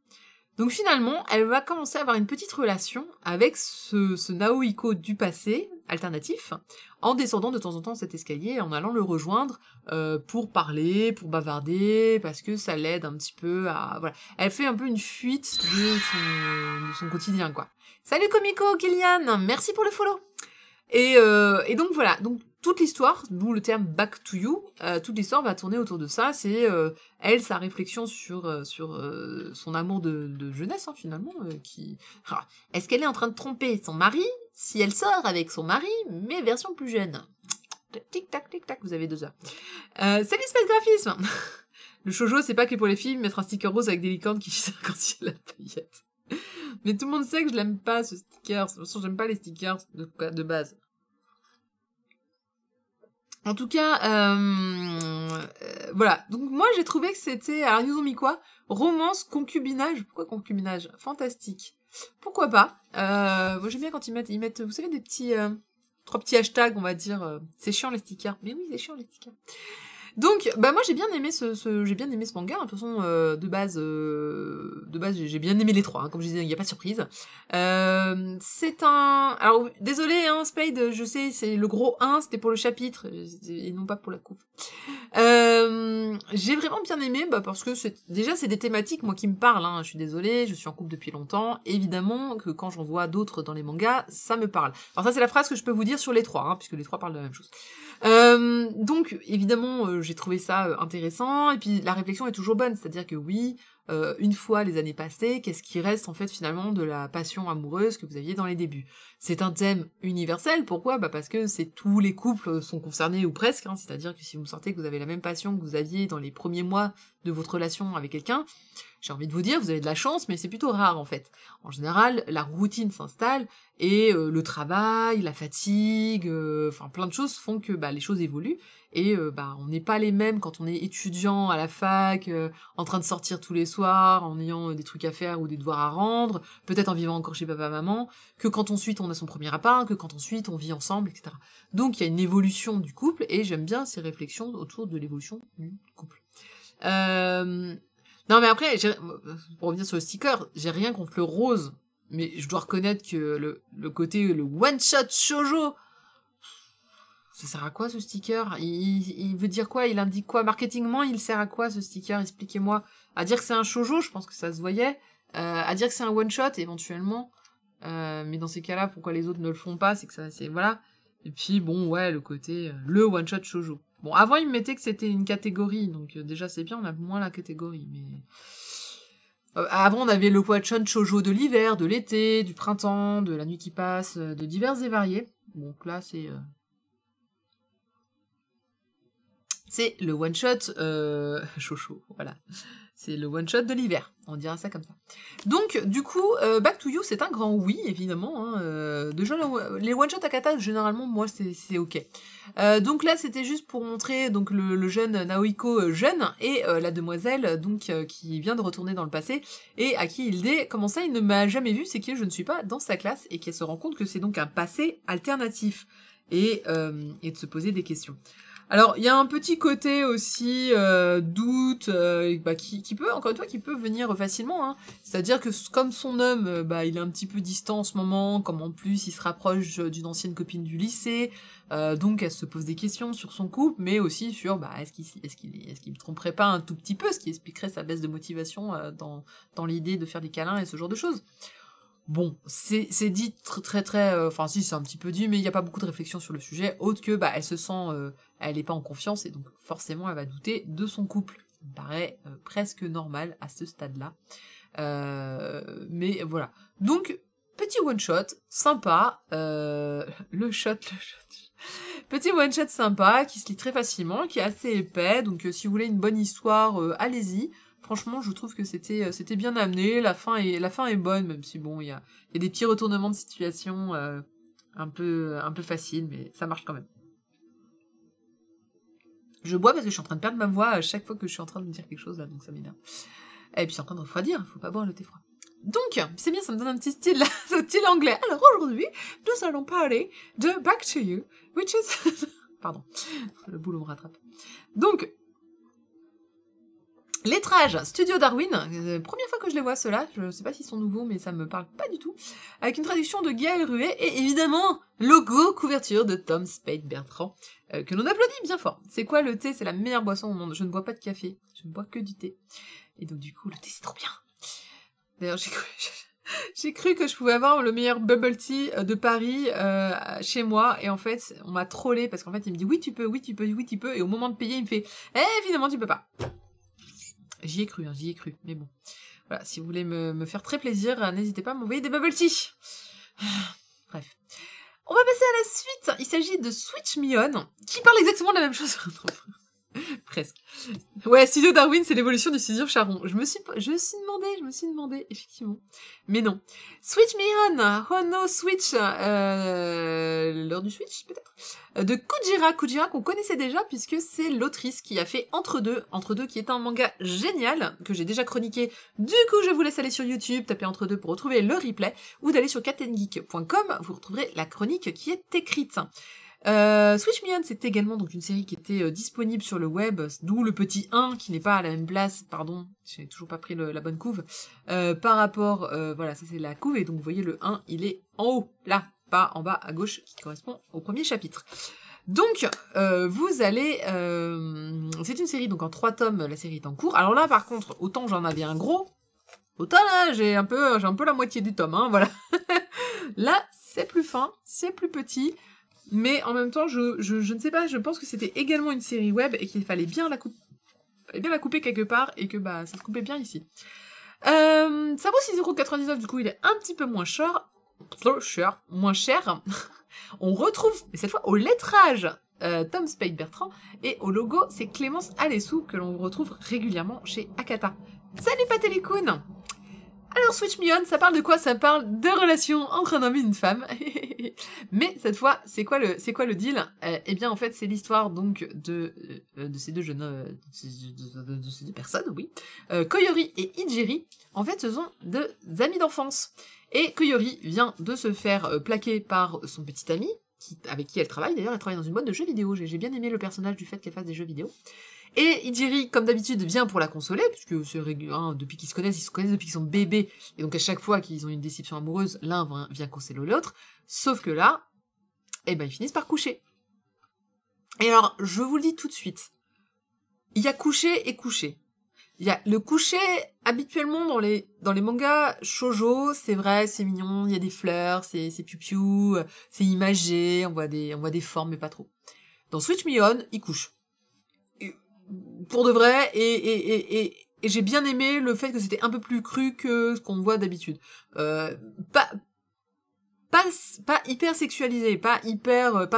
Donc finalement, elle va commencer à avoir une petite relation avec ce Naohiko du passé, alternatif, en descendant de temps en temps cet escalier, en allant le rejoindre pour parler, pour bavarder, parce que ça l'aide un petit peu à... Voilà. Elle fait un peu une fuite de son quotidien, quoi. Salut Komiko, Kylian, merci pour le follow. Et donc voilà, donc toute l'histoire, d'où le terme Back to You, toute l'histoire va tourner autour de ça, c'est elle, sa réflexion sur son amour de jeunesse, hein, finalement, qui... Ah, est-ce qu'elle est en train de tromper son mari, si elle sort avec son mari, mais version plus jeune? Tic-tac, vous avez 2 heures. Salut Space Graphisme. Le shoujo, c'est pas que pour les filles, mettre un sticker rose avec des licornes qui gisent quand il y a la paillette. Mais tout le monde sait que je l'aime pas, ce sticker. De toute façon, j'aime pas les stickers de base. En tout cas, voilà. Donc moi, j'ai trouvé que c'était, alors ils ont mis quoi? Romance, concubinage. Pourquoi concubinage? Fantastique. Pourquoi pas? Moi, j'aime bien quand ils mettent, vous savez, des petits, 3 petits hashtags, on va dire. C'est chiant les stickers. Mais oui, c'est chiant les stickers. Donc, bah moi j'ai bien aimé j'ai bien aimé ce manga. De toute façon, de base, j'ai bien aimé les 3. Hein, comme je disais, il n'y a pas de surprise. C'est un, alors désolé, hein, Spade, je sais, c'est le gros 1, c'était pour le chapitre et non pas pour la coupe. J'ai vraiment bien aimé, parce que c'est des thématiques moi qui me parlent. Hein. Je suis désolée, je suis en couple depuis longtemps. Évidemment que quand j'en vois d'autres dans les mangas, ça me parle. Alors ça c'est la phrase que je peux vous dire sur les 3, hein, puisque les 3 parlent de la même chose. Donc évidemment j'ai trouvé ça intéressant, et puis la réflexion est toujours bonne, c'est-à-dire que oui, une fois les années passées, qu'est-ce qui reste en fait finalement de la passion amoureuse que vous aviez dans les débuts? C'est un thème universel, pourquoi? Parce que tous les couples sont concernés, ou presque, hein, c'est-à-dire que si vous sentez que vous avez la même passion que vous aviez dans les premiers mois de votre relation avec quelqu'un, j'ai envie de vous dire, vous avez de la chance, mais c'est plutôt rare en fait. En général, la routine s'installe, et le travail, la fatigue, enfin plein de choses font que les choses évoluent, et on n'est pas les mêmes quand on est étudiant à la fac, en train de sortir tous les soirs, en ayant des trucs à faire ou des devoirs à rendre, peut-être en vivant encore chez papa-maman, que quand ensuite on a son premier appart, que quand ensuite on vit ensemble, etc. Donc il y a une évolution du couple, et j'aime bien ces réflexions autour de l'évolution du couple. Non mais après, pour revenir sur le sticker, j'ai rien contre le rose, mais je dois reconnaître que le côté, le one-shot shoujo, ça sert à quoi ce sticker? Il veut dire quoi? Il indique quoi? Marketingement, il sert à quoi ce sticker? Expliquez-moi. À dire que c'est un shoujo, je pense que ça se voyait. À dire que c'est un one-shot, éventuellement. Mais dans ces cas-là, pourquoi les autres ne le font pas? C'est que ça, c'est, voilà. Et puis, bon, ouais, le côté, le one-shot shoujo. Bon, avant, il me mettait que c'était une catégorie, donc déjà, c'est bien, on a moins la catégorie, mais... avant, on avait le one-shot shoujo de l'hiver, de l'été, du printemps, de la nuit qui passe, de divers et variés. Donc là, c'est le one-shot shoujo, voilà. C'est le one-shot de l'hiver, on dira ça comme ça. Donc, du coup, Back to You, c'est un grand oui, évidemment. Hein, déjà, les one-shots à kata, généralement, moi, c'est ok. Donc là, c'était juste pour montrer donc le jeune Naohiko jeune, et la demoiselle donc qui vient de retourner dans le passé, et à qui il dit « Comment ça, il ne m'a jamais vu, c'est que je ne suis pas dans sa classe », et qu'elle se rend compte que c'est donc un passé alternatif, et de se poser des questions. Alors, il y a un petit côté aussi doute qui peut, encore une fois, qui peut venir facilement. Hein. C'est-à-dire que comme son homme, il est un petit peu distant en ce moment, comme en plus il se rapproche d'une ancienne copine du lycée, donc elle se pose des questions sur son couple, mais aussi sur est-ce qu'il me tromperait pas un tout petit peu, ce qui expliquerait sa baisse de motivation dans l'idée de faire des câlins et ce genre de choses. Bon, c'est dit très, enfin si, c'est un petit peu dit, mais il n'y a pas beaucoup de réflexion sur le sujet, autre que, elle se sent, elle est pas en confiance, et donc forcément elle va douter de son couple. Ça me paraît presque normal à ce stade-là. Mais voilà. Donc, petit one-shot, sympa. Le shot. Petit one-shot sympa, qui se lit très facilement, qui est assez épais. Donc, si vous voulez une bonne histoire, allez-y. Franchement, je trouve que c'était bien amené. La fin est bonne, même si bon, il y a des petits retournements de situation un peu faciles, mais ça marche quand même. Je bois parce que je suis en train de perdre ma voix à chaque fois que je suis en train de me dire quelque chose là, donc ça m'énerve. Et puis c'est en train de refroidir, faut pas boire le thé froid. Donc, c'est bien, ça me donne un petit style, un style anglais. Alors aujourd'hui, nous allons parler de Back to You, which is... Pardon, le boulot me rattrape. Donc, Lettrage, Studio Darwin, première fois que je les vois ceux-là, je sais pas s'ils sont nouveaux, mais ça me parle pas du tout, avec une traduction de Gaël Ruet, et évidemment, logo, couverture de Tom Spade Bertrand, que l'on applaudit bien fort. C'est quoi le thé? C'est la meilleure boisson au monde, je ne bois pas de café, je ne bois que du thé. Et donc du coup, le thé c'est trop bien. D'ailleurs, j'ai cru que je pouvais avoir le meilleur bubble tea de Paris chez moi, et en fait, on m'a trollé, parce qu'en fait, il me dit oui tu peux, oui tu peux, oui tu peux, et au moment de payer, il me fait évidemment tu peux pas. J'y ai cru, mais bon. Voilà, si vous voulez me faire très plaisir, n'hésitez pas à m'envoyer des bubble tea. Bref. On va passer à la suite. Il s'agit de Switch Me On, qui parle exactement de la même chose. Presque. Ouais, Studio Darwin, c'est l'évolution du studio Charon. Je me suis demandé, effectivement. Mais non. Switch Me On, Hono Switch, l'heure du Switch, peut-être, de Kujira qu'on connaissait déjà, puisque c'est l'autrice qui a fait Entre deux, qui est un manga génial, que j'ai déjà chroniqué. Du coup, je vous laisse aller sur YouTube, taper Entre deux pour retrouver le replay, ou d'aller sur captaingeek.com, vous retrouverez la chronique qui est écrite. Switch Me On, c'est également donc une série qui était disponible sur le web, d'où le petit 1 qui n'est pas à la même place, pardon, j'ai toujours pas pris la bonne couve, par rapport, voilà, ça c'est la couve, et donc vous voyez le 1, il est en haut, là, pas en bas à gauche, qui correspond au premier chapitre. Donc, vous allez... c'est une série, donc en 3 tomes, la série est en cours. Alors là, par contre, autant j'en avais un gros, autant là, j'ai un peu la moitié du tome, hein, voilà. Là, c'est plus fin, c'est plus petit... Mais en même temps, je ne sais pas, je pense que c'était également une série web et qu'il fallait bien la couper quelque part et que bah ça se coupait bien ici. Ça vaut 6,99€, du coup il est un petit peu moins cher. Moins cher. On retrouve, mais cette fois au lettrage, Tom Spade Bertrand, et au logo, c'est Clémence Alessou que l'on retrouve régulièrement chez Akata. Salut Patelikoun! Alors, Switch Me On, ça parle de quoi? Ça parle de relations entre un homme et une femme. Mais cette fois, c'est quoi le deal? Eh bien, en fait, c'est l'histoire donc de ces deux jeunes, de ces deux personnes, oui. Koyori et Ijiri, en fait, ce sont deux amis d'enfance. Et Koyori vient de se faire plaquer par son petit ami, avec qui elle travaille. D'ailleurs, elle travaille dans une boîte de jeux vidéo. J'ai bien aimé le personnage du fait qu'elle fasse des jeux vidéo. Et Ijiri, comme d'habitude, vient pour la consoler, puisque c'est régulier, depuis qu'ils se connaissent depuis qu'ils sont bébés, et donc à chaque fois qu'ils ont une déception amoureuse, l'un vient consoler l'autre, sauf que là, eh ben, ils finissent par coucher. Et alors, je vous le dis tout de suite, il y a coucher et coucher. Il y a le coucher, habituellement, dans les mangas shoujo, c'est vrai, c'est mignon, il y a des fleurs, c'est piou-piou, c'est imagé, on voit des formes, mais pas trop. Dans Switch Me On, ils couchent. Pour de vrai, et j'ai bien aimé le fait que c'était un peu plus cru que ce qu'on voit d'habitude. Pas hyper sexualisé, pas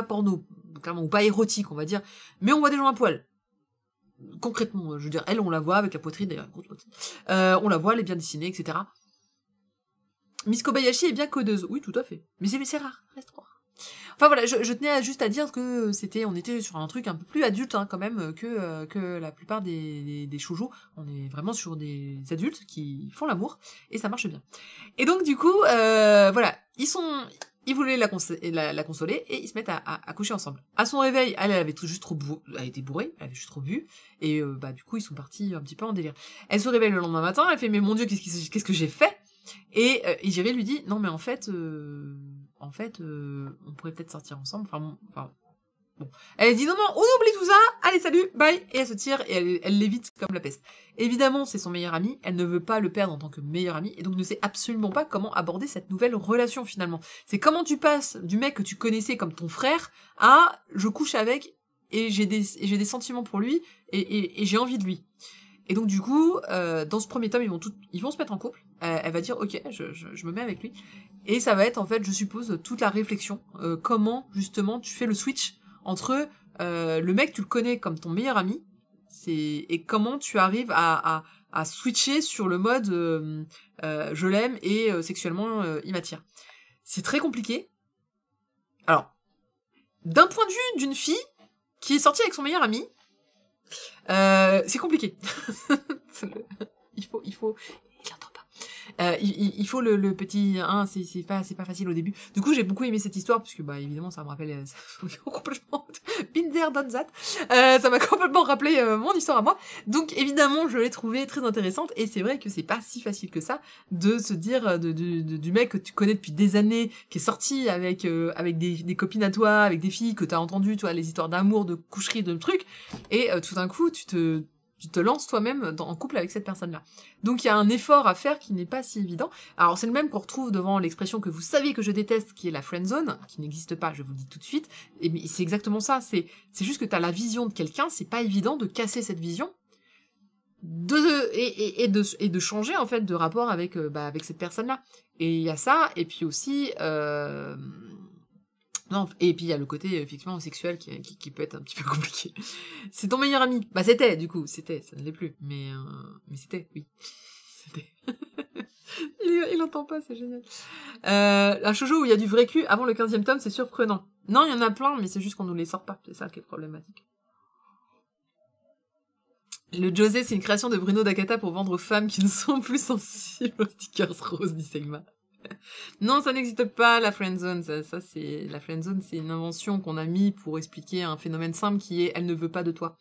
porno, clairement, ou pas érotique, on va dire, mais on voit des gens à poil. Concrètement, je veux dire, elle, on la voit avec la poitrine, d'ailleurs, grosse poitrine. On la voit, elle est bien dessinée, etc. Miss Kobayashi est bien codeuse, oui, tout à fait. Mais c'est rare, reste rare. Enfin voilà, je tenais juste à dire que on était sur un truc un peu plus adulte hein, quand même que la plupart des shoujo. On est vraiment sur des adultes qui font l'amour et ça marche bien. Et donc du coup, voilà, ils voulaient la consoler et ils se mettent à coucher ensemble. À son réveil, elle avait elle était bourrée, elle avait juste trop bu et bah du coup ils sont partis un petit peu en délire. Elle se réveille le lendemain matin, elle fait mais mon Dieu qu'est-ce que j'ai fait? Et Ijiri lui dit non mais en fait on pourrait peut-être sortir ensemble. Bon. Elle dit non, on oublie tout ça, allez salut, bye, et elle se tire et elle l'évite comme la peste. Évidemment, c'est son meilleur ami, elle ne veut pas le perdre en tant que meilleur ami, et donc ne sait absolument pas comment aborder cette nouvelle relation finalement. C'est comment tu passes du mec que tu connaissais comme ton frère à je couche avec et j'ai des sentiments pour lui et j'ai envie de lui. Et donc du coup, dans ce premier tome, ils vont se mettre en couple. Elle va dire, ok, je me mets avec lui. Et ça va être en fait, je suppose, toute la réflexion. Comment justement tu fais le switch entre le mec, tu le connais comme ton meilleur ami, et comment tu arrives à switcher sur le mode je l'aime et sexuellement il m'attire. C'est très compliqué. Alors, d'un point de vue d'une fille qui est sortie avec son meilleur ami, c'est compliqué. il faut, il entend pas. Il faut le petit, hein, c'est pas facile au début. Du coup, j'ai beaucoup aimé cette histoire parce que, bah, évidemment, ça me rappelle complètement Binder done that. Ça m'a complètement rappelé mon histoire à moi. Donc, évidemment, je l'ai trouvée très intéressante et c'est vrai que c'est pas si facile que ça de se dire du mec que tu connais depuis des années, qui est sorti avec des copines à toi, avec des filles que t'as entendues, toi, les histoires d'amour, de coucherie, de trucs, et tout d'un coup, tu te lances toi-même en couple avec cette personne-là. Donc il y a un effort à faire qui n'est pas si évident. Alors c'est le même qu'on retrouve devant l'expression que vous savez que je déteste, qui est la friendzone, qui n'existe pas, je vous le dis tout de suite. Et c'est exactement ça, c'est juste que t'as la vision de quelqu'un, c'est pas évident de casser cette vision, et de changer en fait de rapport avec cette personne-là. Et il y a ça, et puis aussi... Non, et puis il y a le côté effectivement sexuel qui peut être un petit peu compliqué. C'est ton meilleur ami. Bah c'était, du coup, ça ne l'est plus. Mais c'était, oui. C'était. il entend pas, c'est génial. Un shoujo où il y a du vrai cul avant le 15e tome, c'est surprenant. Non, il y en a plein, mais c'est juste qu'on nous les sort pas. C'est ça qui est problématique. Le José, c'est une création de Bruno Dakata pour vendre aux femmes qui ne sont plus sensibles aux stickers roses, dit Selma. Non, ça n'existe pas, la friendzone. Ça c'est la friendzone, c'est une invention qu'on a mis pour expliquer un phénomène simple qui est elle ne veut pas de toi.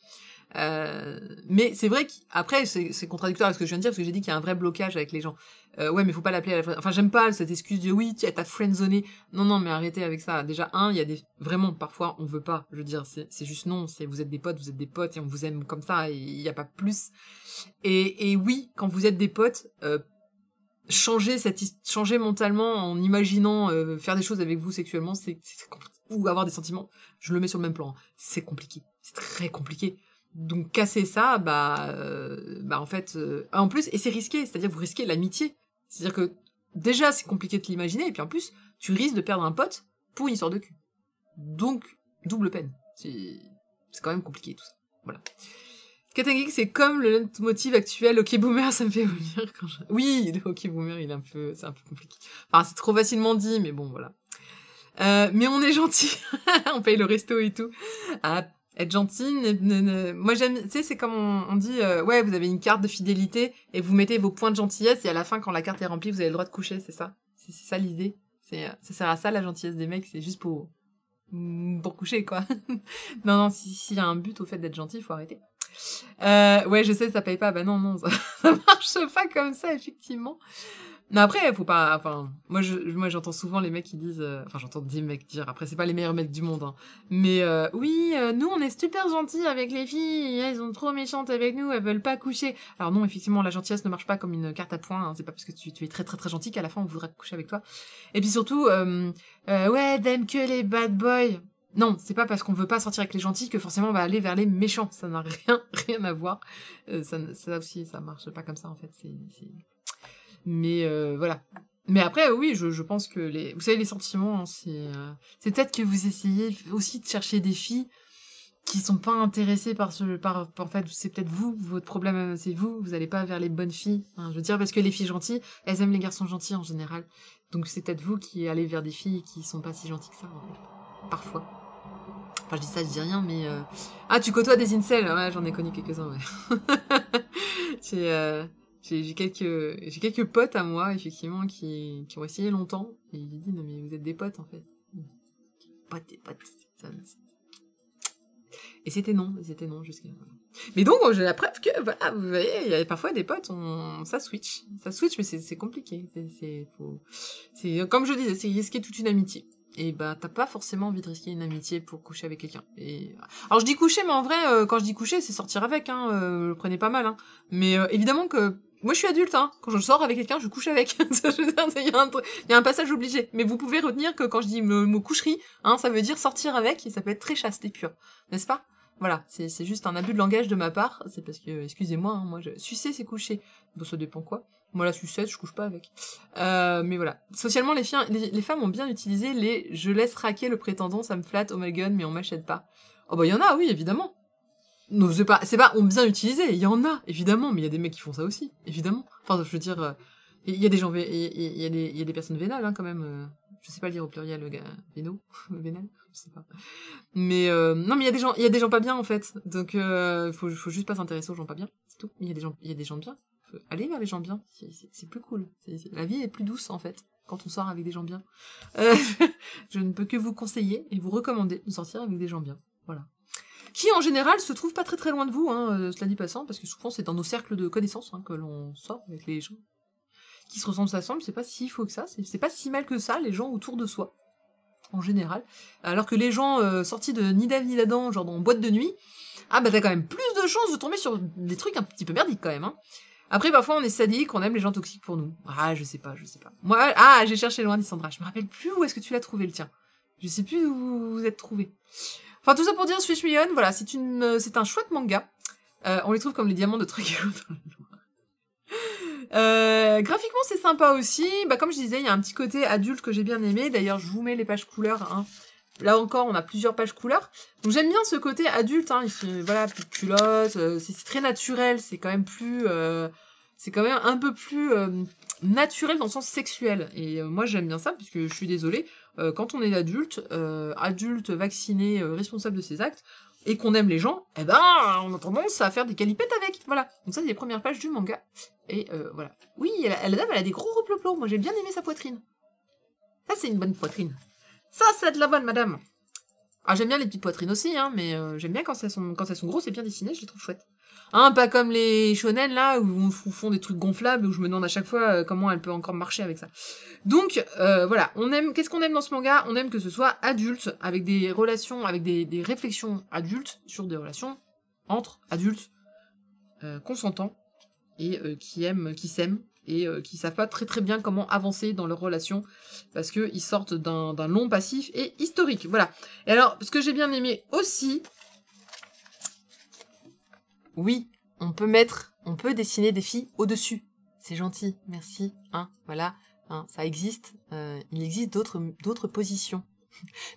Mais c'est vrai qu'après c'est contradictoire avec ce que je viens de dire parce que j'ai dit qu'il y a un vrai blocage avec les gens. Ouais, mais faut pas l'appeler enfin j'aime pas cette excuse de oui, t'as friendzoné. Non, mais arrêtez avec ça. Déjà il y a vraiment parfois on veut pas. Je veux dire c'est juste non, vous êtes des potes et on vous aime comme ça et il y a pas plus. Et oui, quand vous êtes des potes, changer mentalement en imaginant faire des choses avec vous sexuellement, ou avoir des sentiments, je le mets sur le même plan. C'est compliqué, c'est très compliqué. Donc casser ça, en fait, en plus, et c'est risqué, c'est-à-dire que vous risquez l'amitié. C'est-à-dire que déjà c'est compliqué de l'imaginer, et puis en plus tu risques de perdre un pote pour une histoire de cul. Donc double peine. C'est quand même compliqué tout ça. Voilà. Katangik, c'est comme le leitmotiv actuel, ok boomer, ça me fait venir quand je... Oui, le ok boomer, c'est un peu compliqué. Enfin, c'est trop facilement dit, mais bon, voilà. Mais on est gentil. On paye le resto et tout. Être gentil, moi j'aime, tu sais, c'est comme on dit, ouais, vous avez une carte de fidélité et vous mettez vos points de gentillesse et à la fin, quand la carte est remplie, vous avez le droit de coucher, c'est ça? C'est ça l'idée. Ça sert à ça, la gentillesse des mecs, c'est juste pour coucher, quoi. Non, s'il y a un but au fait d'être gentil, il faut arrêter. Ouais, je sais, ça paye pas. Bah non, ça marche pas comme ça, effectivement. Mais après, faut pas, enfin, moi j'entends souvent les mecs qui disent, j'entends des mecs dire, après c'est pas les meilleurs mecs du monde, hein, mais oui, nous on est super gentils avec les filles, elles sont trop méchantes avec nous, elles veulent pas coucher. Alors non, effectivement, la gentillesse ne marche pas comme une carte à points, hein, c'est pas parce que tu es très très très gentil qu'à la fin on voudra coucher avec toi. Et puis surtout, ouais, t'aimes que les bad boys. Non, c'est pas parce qu'on veut pas sortir avec les gentils que forcément on va aller vers les méchants. Ça n'a rien à voir. Ça aussi, ça marche pas comme ça en fait. Mais voilà. Mais après, oui, je pense que vous savez, les sentiments, hein, c'est peut-être que vous essayez aussi de chercher des filles qui sont pas intéressées en fait, c'est peut-être vous, votre problème, c'est vous allez pas vers les bonnes filles. Hein, je veux dire, parce que les filles gentilles, elles aiment les garçons gentils en général. Donc c'est peut-être vous qui allez vers des filles qui sont pas si gentilles que ça, en fait. Parfois. Enfin, je dis ça, je dis rien, mais... Ah, tu côtoies des incels? Ouais, j'en ai connu quelques-uns, ouais. J'ai quelques potes à moi, effectivement, qui ont essayé longtemps, et j'ai dit, non, mais vous êtes des potes, en fait. Des potes. Et c'était non jusqu'à... Mais donc, j'ai la preuve que, voilà, vous voyez, il y a parfois des potes, ça switch, mais c'est compliqué. C'est, comme je dis, c'est risquer toute une amitié. Et t'as pas forcément envie de risquer une amitié pour coucher avec quelqu'un. Alors je dis coucher, mais en vrai, quand je dis coucher, c'est sortir avec, hein, le prenez pas mal, hein. Mais évidemment que, moi je suis adulte, hein, quand je sors avec quelqu'un, je couche avec. Il y a un passage obligé. Mais vous pouvez retenir que quand je dis le mot coucherie, hein, ça veut dire sortir avec, et ça peut être très chaste et pur. N'est-ce pas? Voilà, c'est juste un abus de langage de ma part. C'est parce que, excusez-moi, hein, moi, sucer, c'est coucher. Bon, ça dépend quoi. Moi, la sucette, je couche pas avec. Mais voilà. Socialement, les femmes ont bien utilisé les « je laisse raquer le prétendant, ça me flatte, oh my god, mais on m'achète pas ». Oh bah, il y en a, oui, évidemment. Non, c'est pas, ont bien utilisé, il y en a, évidemment, mais il y a des mecs qui font ça aussi, évidemment. Enfin, je veux dire, il y a des gens, il y a des personnes vénales, hein, quand même. Je sais pas le dire au pluriel, le gars, véno, vénal, je sais pas. Mais non, mais il y a des gens pas bien en fait, donc faut juste pas s'intéresser aux gens pas bien, c'est tout. Il y a des gens bien. Faut aller vers les gens bien, c'est plus cool. La vie est plus douce en fait quand on sort avec des gens bien. Je ne peux que vous conseiller et vous recommander de sortir avec des gens bien, voilà. Qui en général se trouvent pas très très loin de vous, hein, cela dit passant, parce que souvent c'est dans nos cercles de connaissances hein, que l'on sort avec les gens qui se ressemblent, s'assemblent, c'est pas si faux que ça, c'est pas si mal que ça, les gens autour de soi, en général. Alors que les gens sortis de ni d'Ève ni d'Adam, genre dans boîte de nuit, ah bah t'as quand même plus de chances de tomber sur des trucs un petit peu merdiques quand même, hein. Après, parfois, on est sadique, on aime les gens toxiques pour nous. Ah, je sais pas. Moi, j'ai cherché loin, Dissandra. Je me rappelle plus où est-ce que tu l'as trouvé, le tien. Je sais plus où vous vous êtes trouvé. Enfin, tout ça pour dire, Switch Million, voilà, c'est un chouette manga. On les trouve comme les diamants de Trigger dans le noir. Graphiquement, c'est sympa aussi. Bah, comme je disais, il y a un petit côté adulte que j'ai bien aimé. D'ailleurs, je vous mets les pages couleurs, hein. Là encore, on a plusieurs pages couleurs. Donc j'aime bien ce côté adulte, hein. Voilà, petite culotte, c'est très naturel, c'est quand même plus... c'est quand même un peu plus naturel dans le sens sexuel. Et moi, j'aime bien ça, puisque je suis désolée, quand on est adulte vacciné, responsable de ses actes, et qu'on aime les gens, eh ben, on a tendance à faire des calipettes avec. Voilà. Donc ça, c'est les premières pages du manga. Et voilà. Oui, la dame, elle a des gros reploplos. Moi, j'ai bien aimé sa poitrine. Ça, c'est une bonne poitrine. Ça, c'est de la bonne, madame. Ah, j'aime bien les petites poitrines aussi, hein, mais j'aime bien quand elles sont grosses et bien dessinées, je les trouve chouettes. Hein, pas comme les shonen, là, où on font des trucs gonflables, où je me demande à chaque fois comment elle peut encore marcher avec ça. Donc, voilà, qu'est-ce qu'on aime dans ce manga? On aime que ce soit adulte, avec des relations, avec des réflexions adultes sur des relations entre adultes, consentants, et qui s'aiment, et qui savent pas très très bien comment avancer dans leur relation, parce qu'ils sortent d'un long passif et historique, voilà. Et alors, ce que j'ai bien aimé aussi, oui, on peut dessiner des filles au-dessus, c'est gentil, merci, hein, voilà, hein, ça existe, il existe d'autres positions.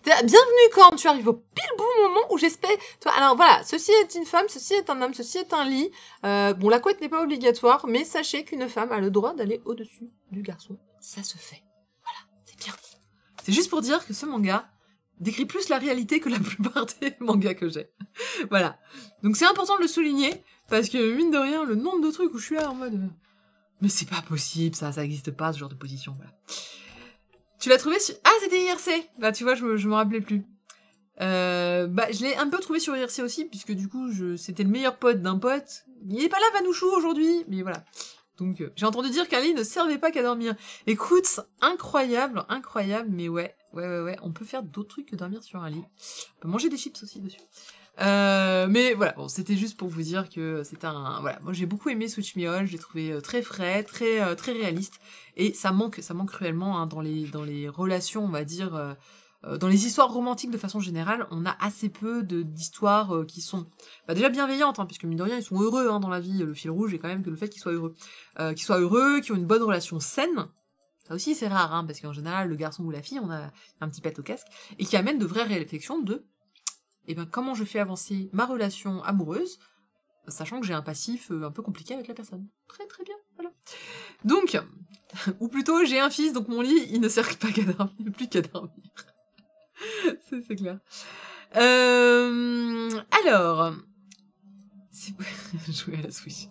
Bienvenue quand tu arrives au pile bon moment où j'espère... Alors voilà, ceci est une femme, ceci est un homme, ceci est un lit. Bon, la couette n'est pas obligatoire, mais sachez qu'une femme a le droit d'aller au-dessus du garçon. Ça se fait. Voilà, c'est bien. C'est juste pour dire que ce manga décrit plus la réalité que la plupart des mangas que j'ai. Voilà. Donc c'est important de le souligner, parce que mine de rien, le nombre de trucs où je suis là en mode... Mais c'est pas possible, ça existe pas, ce genre de position, voilà. Tu l'as trouvé sur... Ah, c'était IRC. Bah, tu vois, je me rappelais plus. Je l'ai un peu trouvé sur IRC aussi, puisque du coup, c'était le meilleur pote d'un pote. Il est pas là, Vanouchou, aujourd'hui. Mais voilà. Donc, j'ai entendu dire qu'un lit ne servait pas qu'à dormir. Écoute, incroyable, mais ouais. On peut faire d'autres trucs que dormir sur un lit. On peut manger des chips aussi dessus. Mais voilà, bon, c'était juste pour vous dire que c'était voilà, moi j'ai beaucoup aimé Switch Me On, je l'ai trouvé très frais, très réaliste, et ça manque cruellement, hein, dans les relations, on va dire, dans les histoires romantiques de façon générale, on a assez peu d'histoires qui sont déjà bienveillantes, hein, puisque mine de rien, ils sont heureux, hein, dans la vie, le fil rouge est quand même que le fait qu'ils soient heureux. Qui ont une bonne relation saine. Ça aussi c'est rare, hein, parce qu'en général, le garçon ou la fille, on a un petit pet au casque, et qui amène de vraies réflexions de et ben comment je fais avancer ma relation amoureuse, sachant que j'ai un passif un peu compliqué avec la personne. Très très bien, voilà. Donc, ou plutôt j'ai un fils, donc mon lit, il ne sert pas qu'à dormir, plus qu'à dormir. c'est clair. Alors, jouer à la Switch.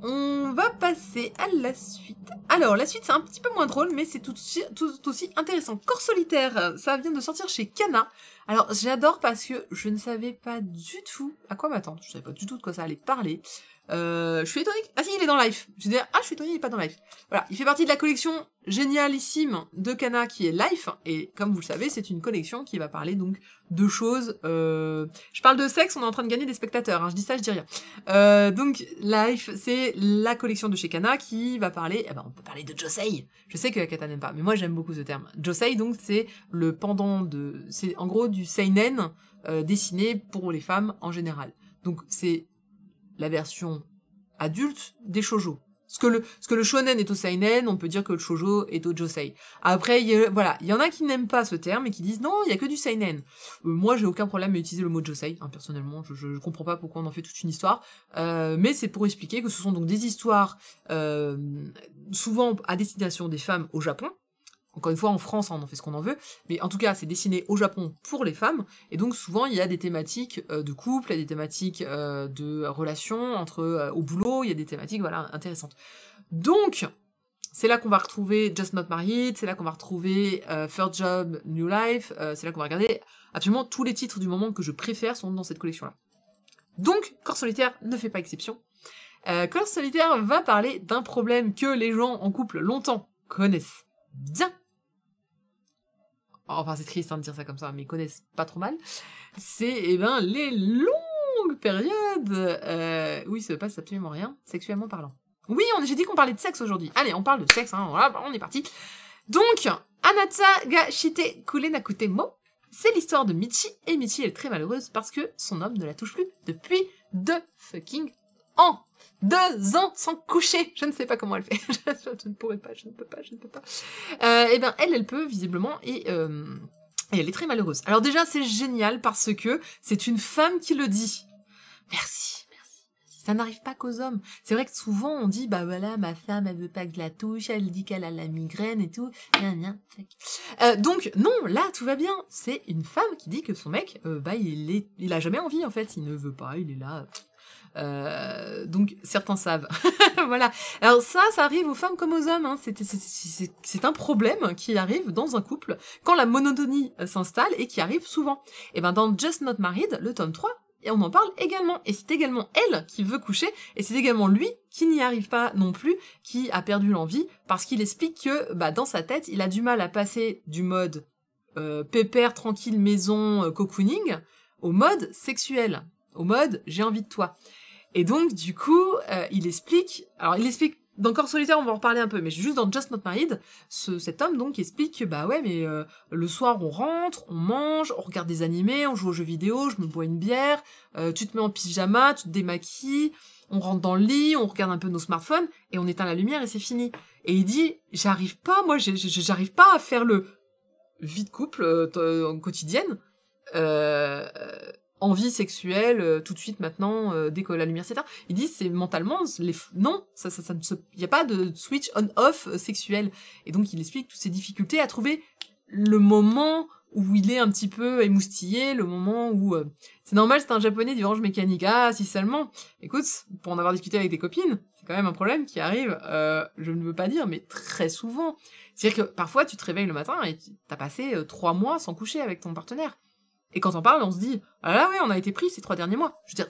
On va passer à la suite. Alors, la suite, c'est un petit peu moins drôle, mais c'est tout aussi intéressant. Corps solitaire, ça vient de sortir chez Kana. Alors, j'adore parce que je ne savais pas du tout à quoi m'attendre. Je savais pas du tout de quoi ça allait parler. Je suis étonnée... Ah si, il est dans Life. Je veux dire, je suis étonnée, il est pas dans Life. Voilà, il fait partie de la collection génialissime de Kana qui est Life. Et comme vous le savez, c'est une collection qui va parler donc de choses... Je parle de sexe, on est en train de gagner des spectateurs. Hein, je dis ça, je dis rien. Donc, Life, c'est la collection de chez Kana qui va parler... on peut parler de Josei. Je sais que Akata n'aime pas, mais moi j'aime beaucoup ce terme. Josei, donc, c'est le pendant de... C'est en gros du seinen dessiné pour les femmes en général. Donc c'est la version adulte des shoujo. Ce que le shonen est au seinen, on peut dire que le shoujo est au josei. Après, voilà, il y en a qui n'aiment pas ce terme et qui disent non, il y a que du seinen. Moi, j'ai aucun problème à utiliser le mot josei, hein, personnellement, je comprends pas pourquoi on en fait toute une histoire, mais c'est pour expliquer que ce sont donc des histoires souvent à destination des femmes au Japon. Encore une fois, en France, on en fait ce qu'on en veut, mais en tout cas, c'est dessiné au Japon pour les femmes, et donc souvent, il y a des thématiques de couple, il y a des thématiques de relations au boulot, il y a des thématiques, voilà, intéressantes. Donc, c'est là qu'on va retrouver Just Not Married, c'est là qu'on va retrouver First Job, New Life, c'est là qu'on va regarder absolument tous les titres du moment que je préfère sont dans cette collection-là. Donc, Corps Solitaire ne fait pas exception. Corps Solitaire va parler d'un problème que les gens en couple longtemps connaissent bien. Enfin, c'est triste de dire ça comme ça, mais ils connaissent pas trop mal. C'est, les longues périodes où il se passe absolument rien, sexuellement parlant. Oui, j'ai dit qu'on parlait de sexe aujourd'hui. Allez, on parle de sexe, hein, voilà, on est parti. Donc, Anata ga shite kure nakute mo, c'est l'histoire de Michi, et Michi elle est très malheureuse parce que son homme ne la touche plus depuis 2 fucking ans. 2 ans sans coucher. Je ne sais pas comment elle fait. je ne pourrais pas, je ne peux pas. Elle peut, visiblement, et elle est très malheureuse. Alors déjà, c'est génial parce que c'est une femme qui le dit. Merci. Ça n'arrive pas qu'aux hommes. C'est vrai que souvent, on dit, bah voilà, ma femme, elle veut pas que je la touche, elle dit qu'elle a la migraine et tout. Donc, non, là, tout va bien. C'est une femme qui dit que son mec, il a jamais envie, en fait. Il ne veut pas, il est là... donc certains savent. Voilà. Alors ça arrive aux femmes comme aux hommes, hein. C'est un problème qui arrive dans un couple quand la monotonie s'installe et qui arrive souvent. Et dans Just Not Married, le tome 3, et on en parle également. Et c'est également elle qui veut coucher, et c'est également lui qui n'y arrive pas non plus, qui a perdu l'envie, parce qu'il explique que dans sa tête, il a du mal à passer du mode pépère, tranquille, maison, cocooning, au mode sexuel, au mode j'ai envie de toi. Et donc, du coup, il explique, dans Corps Solitaire, on va en reparler un peu, mais juste dans Just Not Married, cet homme, donc, explique que, mais le soir, on rentre, on mange, on regarde des animés, on joue aux jeux vidéo, je me bois une bière, tu te mets en pyjama, tu te démaquilles, on rentre dans le lit, on regarde un peu nos smartphones, et on éteint la lumière et c'est fini. Et il dit, j'arrive pas à faire le vie de couple quotidienne, envie sexuelle tout de suite maintenant dès que la lumière s'éteint. Ils disent c'est mentalement non, il y a pas de switch on-off sexuel. Et donc il explique toutes ces difficultés à trouver le moment où il est un petit peu émoustillé, le moment où c'est normal, c'est un japonais du Orange Mécanique. Ah, si seulement. Écoute, pour en avoir discuté avec des copines, c'est quand même un problème qui arrive, je ne veux pas dire, mais très souvent. C'est-à-dire que parfois tu te réveilles le matin et t'as passé 3 mois sans coucher avec ton partenaire. Et quand on parle, on se dit ah là ouais, on a été pris ces 3 derniers mois. Je veux dire,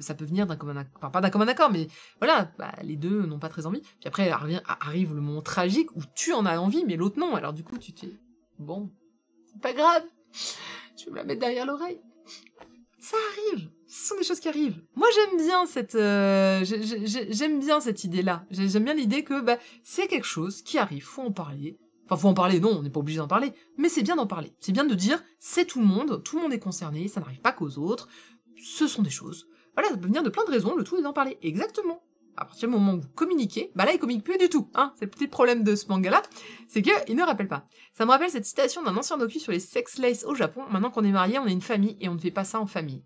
ça peut venir d'un commun accord, enfin pas d'un commun accord, mais voilà, les deux n'ont pas très envie. Puis après arrive le moment tragique où tu en as envie, mais l'autre non. Alors du coup, tu t'es bon, c'est pas grave, je vais me la mettre derrière l'oreille. Ça arrive, ce sont des choses qui arrivent. Moi j'aime bien j'aime bien cette idée-là. J'aime bien l'idée que c'est quelque chose qui arrive, faut en parler. Enfin, faut en parler, non, on n'est pas obligé d'en parler, mais c'est bien d'en parler. C'est bien de dire, c'est tout le monde est concerné, ça n'arrive pas qu'aux autres, ce sont des choses. Voilà, ça peut venir de plein de raisons, le tout est d'en parler. Exactement. À partir du moment où vous communiquez, là, il communique plus du tout, hein. C'est le petit problème de ce manga-là, c'est qu'il ne rappelle pas. Ça me rappelle cette citation d'un ancien docu sur les sex slaves au Japon. Maintenant qu'on est marié, on est une famille, et on ne fait pas ça en famille.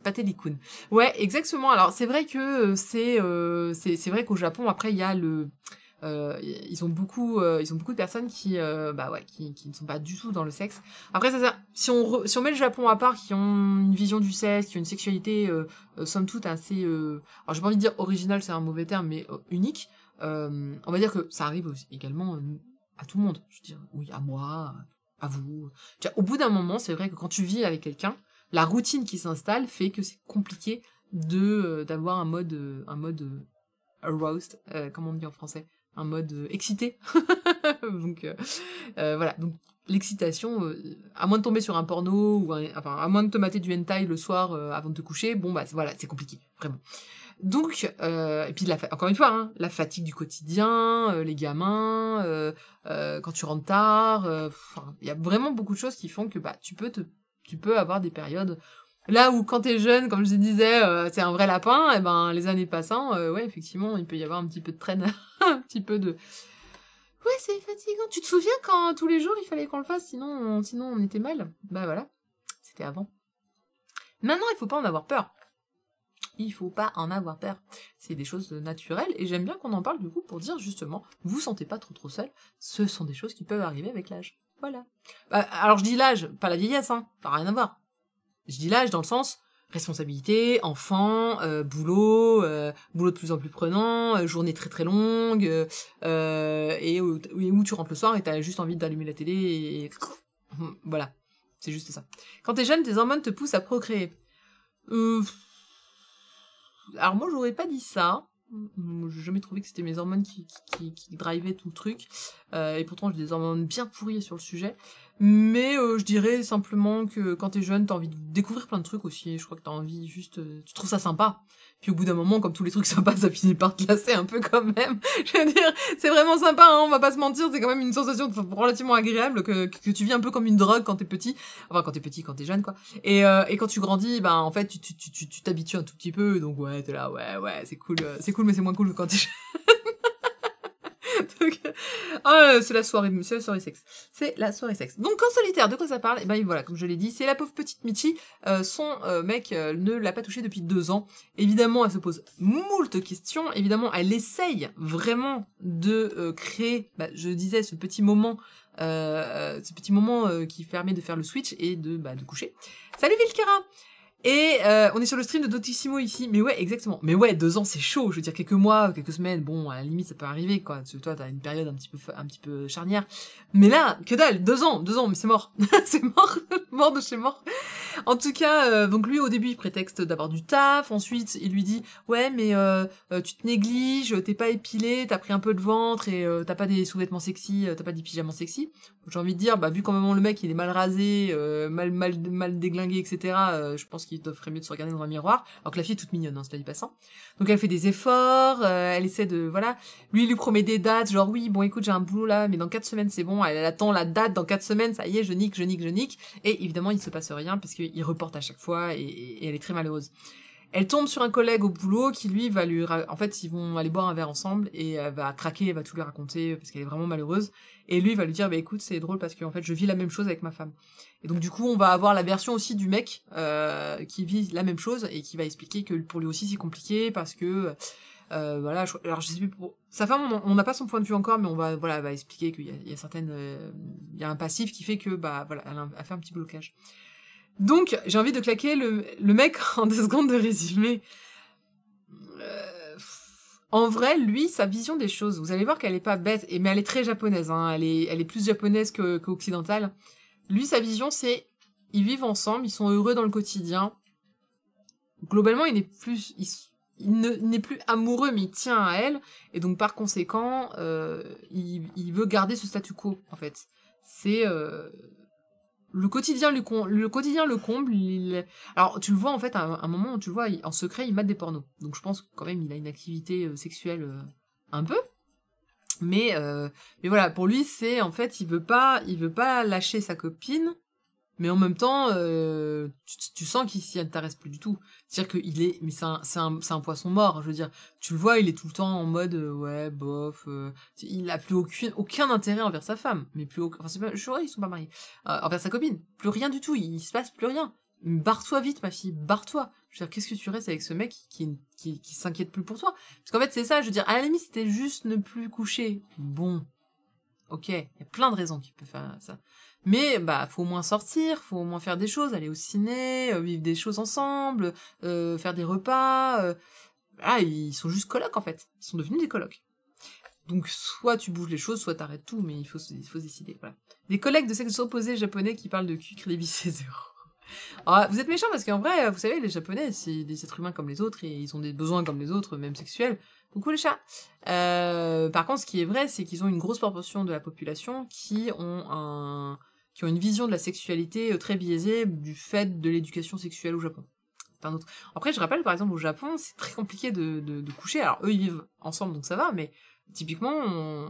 Patelikun. Ouais, exactement. Alors, c'est vrai que c'est vrai qu'au Japon, après, il y a ils ont beaucoup de personnes qui ne sont pas du tout dans le sexe. Après si on met le Japon à part, qui ont une vision du sexe, qui ont une sexualité somme toute assez alors j'ai pas envie de dire originale, c'est un mauvais terme, mais unique, on va dire que ça arrive aussi, également à tout le monde. Je veux dire, oui, à moi, à vous. Au bout d'un moment, c'est vrai que quand tu vis avec quelqu'un, la routine qui s'installe fait que c'est compliqué d'avoir un mode aroused, comment on dit en français, un mode excité. Donc voilà, donc l'excitation, à moins de tomber sur un porno, à moins de te mater du hentai le soir avant de te coucher, voilà, c'est compliqué, vraiment. Donc, et puis encore une fois, hein, la fatigue du quotidien, les gamins, quand tu rentres tard, il y a vraiment beaucoup de choses qui font que bah tu peux avoir des périodes là où quand t'es jeune, comme je te disais, c'est un vrai lapin, et ben les années passant, ouais effectivement il peut y avoir un petit peu de traîne, un petit peu de ouais c'est fatigant. Tu te souviens quand tous les jours il fallait qu'on le fasse, sinon on était mal. Bah voilà, c'était avant. Maintenant il faut pas en avoir peur. Il faut pas en avoir peur. C'est des choses naturelles et j'aime bien qu'on en parle du coup pour dire justement, vous sentez pas trop seul, ce sont des choses qui peuvent arriver avec l'âge. Voilà. Bah, alors je dis l'âge, pas la vieillesse, hein, pas rien à voir. Je dis l'âge dans le sens responsabilité, enfant, boulot, boulot de plus en plus prenant, journée très très longue, et où tu rentres le soir et t'as juste envie d'allumer la télé et voilà. C'est juste ça. Quand t'es jeune, tes hormones te poussent à procréer. Alors moi j'aurais pas dit ça. J'ai jamais trouvé que c'était mes hormones qui drivaient tout le truc. Et pourtant j'ai des hormones bien pourries sur le sujet. Mais je dirais simplement que quand t'es jeune, t'as envie de découvrir plein de trucs aussi. Je crois que t'as envie juste... tu trouves ça sympa. Puis au bout d'un moment, comme tous les trucs sympas, ça finit par te lasser un peu quand même. Je veux dire, c'est vraiment sympa, hein, on va pas se mentir, c'est quand même une sensation relativement agréable que tu vis un peu comme une drogue quand t'es petit. Enfin, quand t'es jeune, quoi. Et quand tu grandis, ben en fait, tu t'habitues un tout petit peu. Donc ouais, t'es là, ouais, c'est cool, mais c'est moins cool que quand t'es jeune. Donc, c'est la soirée sexe. C'est la soirée sexe. Donc en solitaire, de quoi ça parle? Et ben voilà, comme je l'ai dit, c'est la pauvre petite Michi. Son mec ne l'a pas touchée depuis 2 ans. Évidemment, elle se pose moult questions. Évidemment, elle essaye vraiment de créer, je disais, ce petit moment qui permet de faire le switch et de coucher. Salut Vilkera! Et on est sur le stream de Dotissimo ici, mais ouais, exactement. Mais ouais, 2 ans, c'est chaud. Je veux dire, quelques mois, quelques semaines, bon, à la limite, ça peut arriver, quoi. Parce que toi, t'as une période un petit peu charnière. Mais là, que dalle, 2 ans, mais c'est mort. C'est mort, mort de chez mort. En tout cas, donc lui, au début, il prétexte d'avoir du taf. Ensuite, il lui dit, ouais, mais tu te négliges, t'es pas épilé, t'as pris un peu de ventre et t'as pas des sous-vêtements sexy, t'as pas des pyjamas sexy. J'ai envie de dire, vu quand même le mec, il est mal rasé, mal déglingué, etc., je pense qu'il ferait mieux de se regarder dans un miroir, alors que la fille est toute mignonne, hein, cela dit passant. Donc elle fait des efforts, elle essaie de, voilà. Lui, il lui promet des dates, genre oui, bon écoute, j'ai un boulot là, mais dans 4 semaines c'est bon, elle attend la date, dans 4 semaines, ça y est, je nique. Et évidemment, il se passe rien, parce qu'il reporte à chaque fois, et elle est très malheureuse. Elle tombe sur un collègue au boulot qui lui va en fait ils vont aller boire un verre ensemble et elle va craquer, elle va tout lui raconter parce qu'elle est vraiment malheureuse et lui va lui dire écoute c'est drôle parce que en fait je vis la même chose avec ma femme. Et donc du coup on va avoir la version aussi du mec qui vit la même chose et qui va expliquer que pour lui aussi c'est compliqué parce que voilà, alors je sais plus pour sa femme on n'a pas son point de vue encore mais elle va expliquer qu'il y a un passif qui fait que voilà elle a fait un petit blocage. Donc, j'ai envie de claquer le mec en 2 secondes de résumé. En vrai, lui, sa vision des choses, vous allez voir qu'elle est pas bête, mais elle est très japonaise, hein, elle est plus japonaise qu'occidentale. Lui, sa vision, c'est, ils vivent ensemble, ils sont heureux dans le quotidien. Globalement, il n'est plus amoureux, mais il tient à elle, et donc par conséquent, il veut garder ce statu quo, en fait. C'est... le quotidien le comble. Alors, tu le vois, en fait, à un moment où tu le vois, en secret, il mate des pornos. Donc, je pense que quand même, il a une activité sexuelle un peu. Mais voilà, pour lui, c'est, en fait, il veut pas lâcher sa copine, mais en même temps, tu sens qu'il s'y intéresse plus du tout. C'est-à-dire qu'il est, mais c'est un poisson mort. Je veux dire, tu le vois, il est tout le temps en mode, ouais, bof. Il a plus aucun intérêt envers sa femme, mais plus aucun. Enfin, c'est pas, je suis vrai, ils sont pas mariés. Envers sa copine, plus rien du tout. Il se passe plus rien. Barre-toi vite, ma fille, barre-toi. Je veux dire, qu'est-ce que tu restes avec ce mec qui s'inquiète plus pour toi? Parce qu'en fait, c'est ça. Je veux dire, à la limite, c'était juste ne plus coucher. Bon, ok, il y a plein de raisons qui peuvent faire ça. Mais faut au moins sortir, faut au moins faire des choses, aller au ciné, vivre des choses ensemble, faire des repas. Ils sont juste colocs en fait. Ils sont devenus des colocs. Donc soit tu bouges les choses, soit t'arrêtes tout, mais il faut se décider. Voilà. Des collègues de sexe opposé japonais qui parlent de cul crédibilisés 0. Alors, vous êtes méchants parce qu'en vrai, vous savez, les Japonais, c'est des êtres humains comme les autres et ils ont des besoins comme les autres, même sexuels. Coucou les chats. Par contre, ce qui est vrai, c'est qu'ils ont une grosse proportion de la population qui ont une vision de la sexualité très biaisée du fait de l'éducation sexuelle au Japon. un autre. Après, je rappelle, par exemple, au Japon, c'est très compliqué de coucher. Alors, eux, ils vivent ensemble, donc ça va, mais typiquement,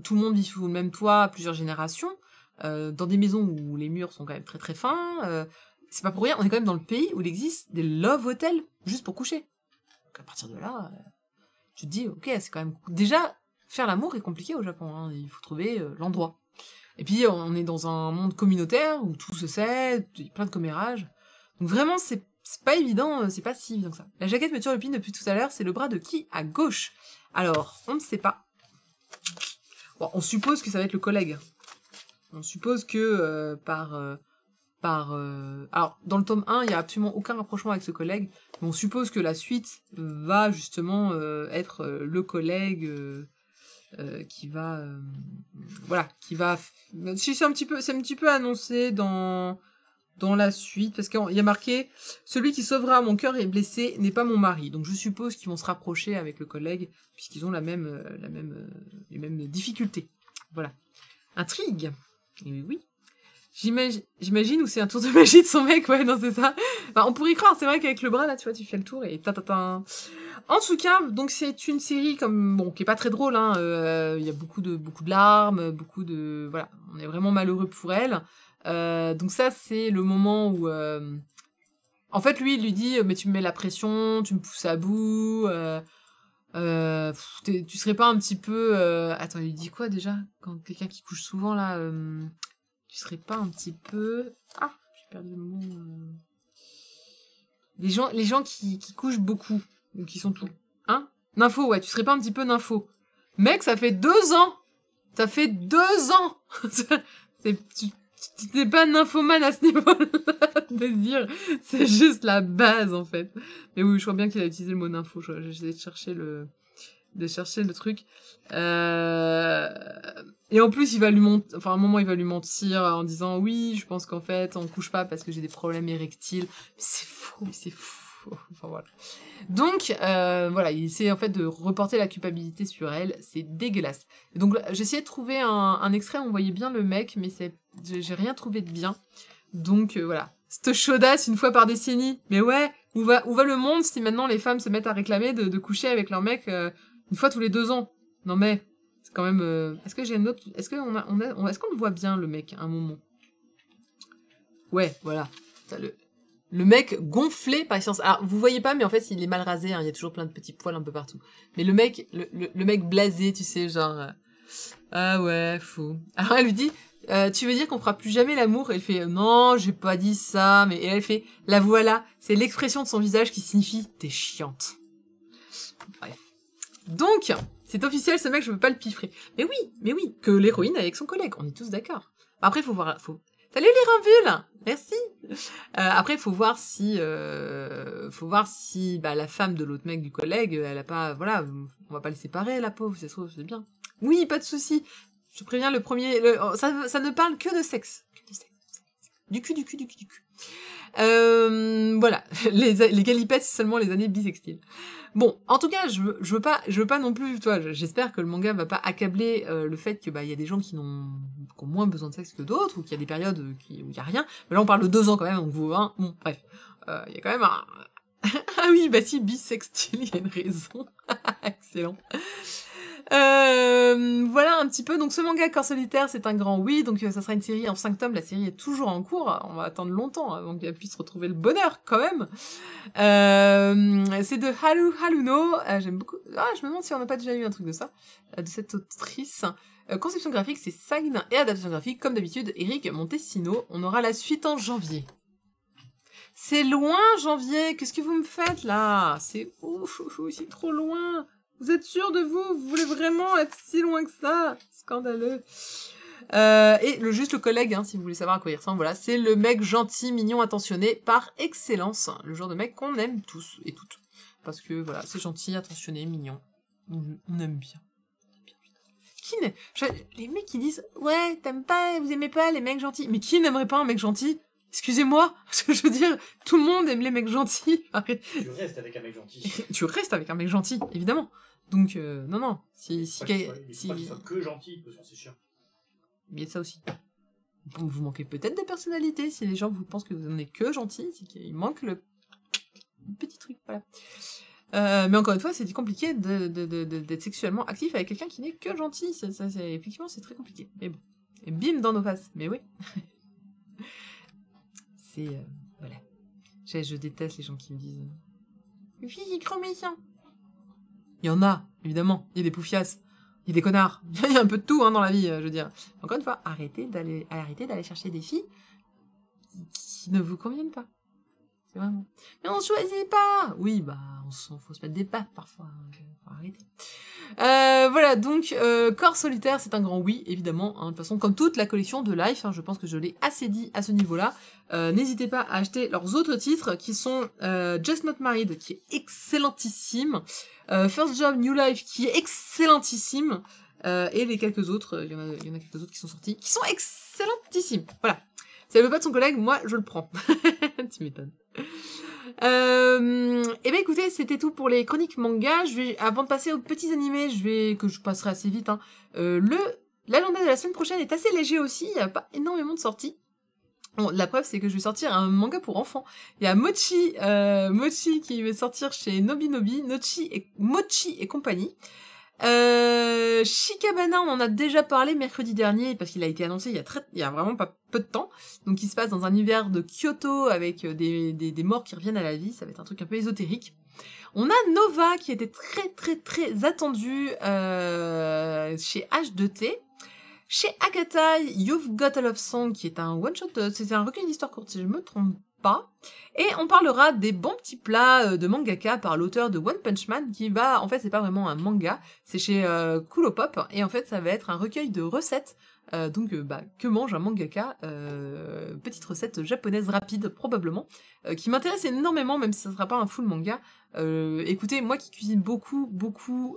tout le monde vit sous le même toit, plusieurs générations, dans des maisons où les murs sont quand même très très fins. C'est pas pour rien, on est quand même dans le pays où il existe des love hotels juste pour coucher. Donc à partir de là, tu te dis, ok, c'est quand même... Déjà, faire l'amour est compliqué au Japon, hein. Il faut trouver l'endroit. Et puis, on est dans un monde communautaire où tout se sait, il y a plein de commérages. Donc vraiment, c'est pas évident, c'est pas si évident que ça. La jaquette me turlupine depuis tout à l'heure, c'est le bras de qui à gauche? Alors, on ne sait pas. Bon, on suppose que ça va être le collègue. On suppose que alors, dans le tome 1, il n'y a absolument aucun rapprochement avec ce collègue, mais on suppose que la suite va justement être le collègue qui va... voilà, qui va... Si c'est un petit peu annoncé dans la suite, parce qu'il y a marqué « Celui qui sauvera mon cœur est blessé n'est pas mon mari ». Donc je suppose qu'ils vont se rapprocher avec le collègue, puisqu'ils ont les mêmes difficultés. Voilà. Intrigue. Et oui. J'imagine, ou c'est un tour de magie de son mec, ouais, non, c'est ça. Enfin, on pourrait y croire, c'est vrai qu'avec le bras, là, tu vois, tu fais le tour et ta. En tout cas, donc c'est une série qui est pas très drôle, hein, il y a beaucoup de larmes, voilà, on est vraiment malheureux pour elle. Donc ça, c'est le moment où, en fait, il lui dit, mais tu me mets la pression, tu me pousses à bout, tu serais pas un petit peu, attends, il lui dit quoi, déjà? Quand quelqu'un qui couche souvent, là, tu serais pas un petit peu... Ah, j'ai perdu le mot. Les gens qui couchent beaucoup, ou qui sont tout. Hein? Nympho, ouais, tu serais pas un petit peu nympho. Mec, ça fait 2 ans! Ça fait 2 ans! Tu n'es pas nymphomane à ce niveau-là, de dire. C'est juste la base, en fait. Mais oui, je crois bien qu'il a utilisé le mot nympho. J'essaie de chercher le truc. Et en plus, à un moment, il va lui mentir en disant, oui, je pense qu'en fait, on couche pas parce que j'ai des problèmes érectiles. Mais c'est faux. Enfin, voilà. Donc, voilà, il essaie en fait de reporter la culpabilité sur elle. C'est dégueulasse. Et donc, j'ai essayé de trouver un extrait où on voyait bien le mec, mais j'ai rien trouvé de bien. Donc, voilà. Cette chaudasse une fois par décennie. Mais ouais, où va le monde si maintenant les femmes se mettent à réclamer de coucher avec leur mec une fois tous les 2 ans? Non mais, c'est quand même... Est-ce que j'ai une autre... Est-ce qu'on le voit bien, le mec, à un moment? Ouais, voilà. Le mec gonflé par essence. Alors, vous voyez pas, mais en fait, il est mal rasé, hein. Il y a toujours plein de petits poils un peu partout. Mais le mec blasé, tu sais, genre... Ah ouais, fou. Alors, elle lui dit... tu veux dire qu'on fera plus jamais l'amour? Elle fait non, j'ai pas dit ça, mais et elle fait la voilà, c'est l'expression de son visage qui signifie t'es chiante. Bref. Donc, c'est officiel, ce mec, je veux pas le piffrer. Mais oui, que l'héroïne est avec son collègue, on est tous d'accord. Après, Salut les rambules! Merci! Après, faut voir si la femme de l'autre mec du collègue, elle a pas, voilà, on va pas les séparer, la pauvre, c'est bien. Oui, pas de souci. Je te préviens, ça ne parle que de sexe. Du cul. Voilà. Les galipettes, c'est seulement les années bisextiles. Bon, en tout cas, je veux pas non plus, toi, j'espère que le manga va pas accabler le fait que, y a des gens qui ont moins besoin de sexe que d'autres, ou qu'il y a des périodes où il y a rien. Mais là, on parle de 2 ans quand même, donc bon, bref. Il y a quand même un... ah oui, si, bisextile, il y a une raison. Excellent. Voilà un petit peu. Donc ce manga Corps solitaire, c'est un grand oui. Donc ça sera une série en 5 tomes. La série est toujours en cours. On va attendre longtemps avant qu'elle puisse retrouver le bonheur quand même. C'est de Haru Haruno. J'aime beaucoup. Ah, je me demande si on n'a pas déjà eu un truc de ça. De cette autrice. Conception graphique, c'est Sagn. Et adaptation graphique, comme d'habitude, Eric Montesino. On aura la suite en janvier. C'est loin, janvier. Qu'est-ce que vous me faites là? C'est c'est trop loin. Vous êtes sûr de vous? Vous voulez vraiment être si loin que ça? Scandaleux. Et le collègue, hein, si vous voulez savoir à quoi il ressemble, voilà, c'est le mec gentil, mignon, attentionné, par excellence. Le genre de mec qu'on aime tous et toutes. Parce que, voilà, c'est gentil, attentionné, mignon. On aime bien. Les mecs qui disent, ouais, vous aimez pas les mecs gentils. Mais qui n'aimerait pas un mec gentil? Excusez-moi, parce que je veux dire, tout le monde aime les mecs gentils. Arrête. Tu restes avec un mec gentil. Tu restes avec un mec gentil, évidemment. Donc, non. Il faut pas qu'il soit que gentil, parce que c'est chiant. Il y a ça aussi. Vous manquez peut-être de personnalité. Si les gens vous pensent que vous n'en êtes que gentil, c'est qu'il manque le Petit truc, voilà. Mais encore une fois, c'est compliqué d'être sexuellement actif avec quelqu'un qui n'est que gentil. Effectivement, c'est très compliqué. Mais bon. Et bim, dans nos faces. Mais oui. C'est... voilà. Je déteste les gens qui me disent... Fille, il est méchant. Il y en a, évidemment. Il y a des poufiasses. Il y a des connards. Il y a un peu de tout dans la vie, je veux dire. Encore une fois, arrêtez d'aller chercher des filles qui ne vous conviennent pas. C'est vraiment... Mais on choisit pas. Oui, faut se mettre des baffes parfois. Faut arrêter. Voilà, donc Corps solitaire, c'est un grand oui, évidemment. De toute façon, comme toute la collection de Life, je pense que je l'ai assez dit à ce niveau-là. N'hésitez pas à acheter leurs autres titres, qui sont Just Not Married, qui est excellentissime, First Job New Life, qui est excellentissime, et les quelques autres, il y en a quelques autres qui sont sortis, qui sont excellentissimes. Voilà. Si elle veut pas de son collègue, moi, je le prends. Tu m'étonnes. Et ben écoutez, c'était tout pour les chroniques manga. Avant de passer aux petits animés, que je passerai assez vite, l'agenda de la semaine prochaine est assez léger aussi, il n'y a pas énormément de sorties. Bon, la preuve, c'est que je vais sortir un manga pour enfants. Il y a Mochi qui va sortir chez Nobinobi, Mochi et compagnie. Shikabana, on en a déjà parlé mercredi dernier parce qu'il a été annoncé il y a vraiment pas peu de temps. Donc il se passe dans un univers de Kyoto avec des morts qui reviennent à la vie. Ça va être un truc un peu ésotérique. On a Nova qui était très très très attendu chez H2T. Chez Agatai, You've Got a Love Song qui est un one-shot, c'est un recueil d'histoires courtes si je me trompe pas. Et on parlera des bons petits plats de mangaka par l'auteur de One Punch Man en fait c'est pas vraiment un manga, c'est chez Kulopop et en fait ça va être un recueil de recettes. Que mange un mangaka, petite recette japonaise rapide probablement, qui m'intéresse énormément même si ça sera pas un full manga. Écoutez, moi qui cuisine beaucoup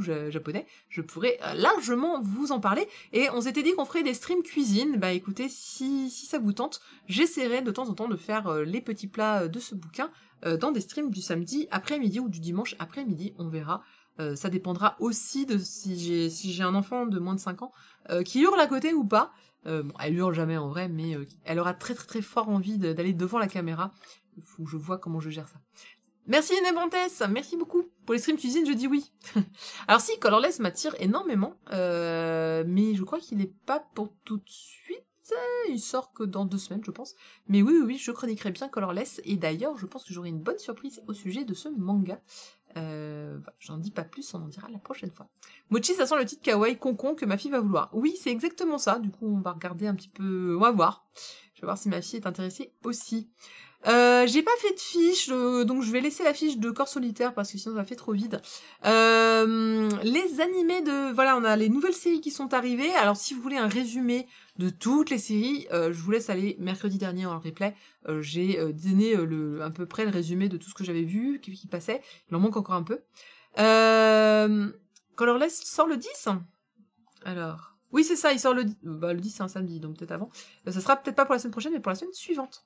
japonais, je pourrais largement vous en parler. Et on s'était dit qu'on ferait des streams cuisine. Bah écoutez, si ça vous tente, j'essaierai de temps en temps de faire les petits plats de ce bouquin dans des streams du samedi après-midi ou du dimanche après-midi, on verra. Ça dépendra aussi de si j'ai un enfant de moins de 5 ans qui hurle à côté ou pas. Elle hurle jamais en vrai, mais elle aura très très très fort envie d'aller devant la caméra. Il faut que je vois comment je gère ça. Merci Nebrantes, merci beaucoup. Pour les streams cuisine, je dis oui. Alors si, Colorless m'attire énormément, mais je crois qu'il est pas pour tout de suite. Il sort que dans 2 semaines, je pense. Mais oui, je chroniquerai bien Colorless. Et d'ailleurs, je pense que j'aurai une bonne surprise au sujet de ce manga. J'en dis pas plus, on en dira la prochaine fois. Mochi, ça sent le titre kawaii concon que ma fille va vouloir. Oui, c'est exactement ça. Du coup, on va regarder un petit peu. On va voir. Je vais voir si ma fille est intéressée aussi. J'ai pas fait de fiche, donc je vais laisser la fiche de Corps solitaire parce que sinon ça fait trop vide. Les animés voilà, on a les nouvelles séries qui sont arrivées. Alors si vous voulez un résumé de toutes les séries, je vous laisse aller mercredi dernier en replay. J'ai donné à peu près le résumé de tout ce que j'avais vu, qui passait. Il en manque encore un peu. Colorless sort le 10. Alors, oui c'est ça, il sort le 10 c'est un samedi, donc peut-être avant. Ça sera peut-être pas pour la semaine prochaine, mais pour la semaine suivante.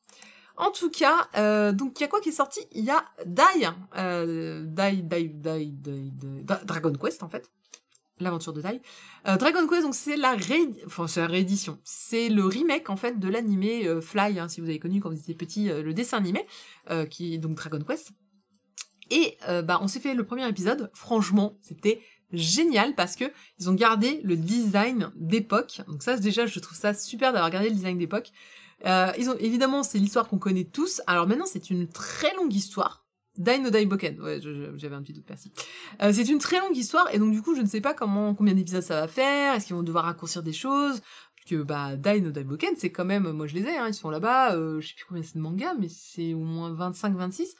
En tout cas, donc il y a quoi qui est sorti? Il y a Dragon Quest en fait, l'aventure de Dai. Dragon Quest donc c'est la réédition, c'est le remake en fait de l'animé Fly, si vous avez connu quand vous étiez petit le dessin animé, qui est donc Dragon Quest. Et on s'est fait le premier épisode, franchement c'était génial parce que ils ont gardé le design d'époque, donc ça déjà je trouve ça super d'avoir gardé le design d'époque. Évidemment, c'est l'histoire qu'on connaît tous. Alors maintenant, c'est une très longue histoire. Dai no Daiboken. Ouais, j'avais un petit doute, merci. C'est une très longue histoire, et donc du coup, je ne sais pas combien d'épisodes ça va faire. Est-ce qu'ils vont devoir raccourcir des choses? Parce que, Dai no Daiboken, c'est quand même, moi je les ai, ils sont là-bas, je sais plus combien c'est de mangas, mais c'est au moins 25-26.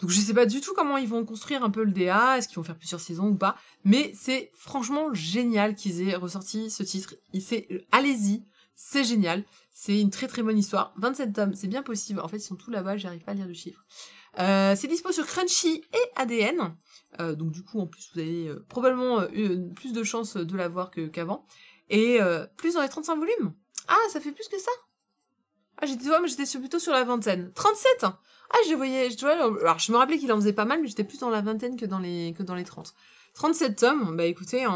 Donc je sais pas du tout comment ils vont construire un peu le DA, est-ce qu'ils vont faire plusieurs saisons ou pas. Mais c'est franchement génial qu'ils aient ressorti ce titre. Allez-y, c'est génial. C'est une très très bonne histoire. 27 tomes, c'est bien possible. En fait, ils sont tous là-bas, j'arrive pas à lire le chiffre. C'est dispo sur Crunchy et ADN. Donc du coup, en plus, vous avez probablement plus de chances de l'avoir qu'avant. Et plus dans les 35 volumes. Ah, ça fait plus que ça. Ah, j'étais plutôt sur la vingtaine. 37. Ah, je voyais, alors je me rappelais qu'il en faisait pas mal, mais j'étais plus dans la vingtaine que dans les 30. 37 tomes, bah écoutez,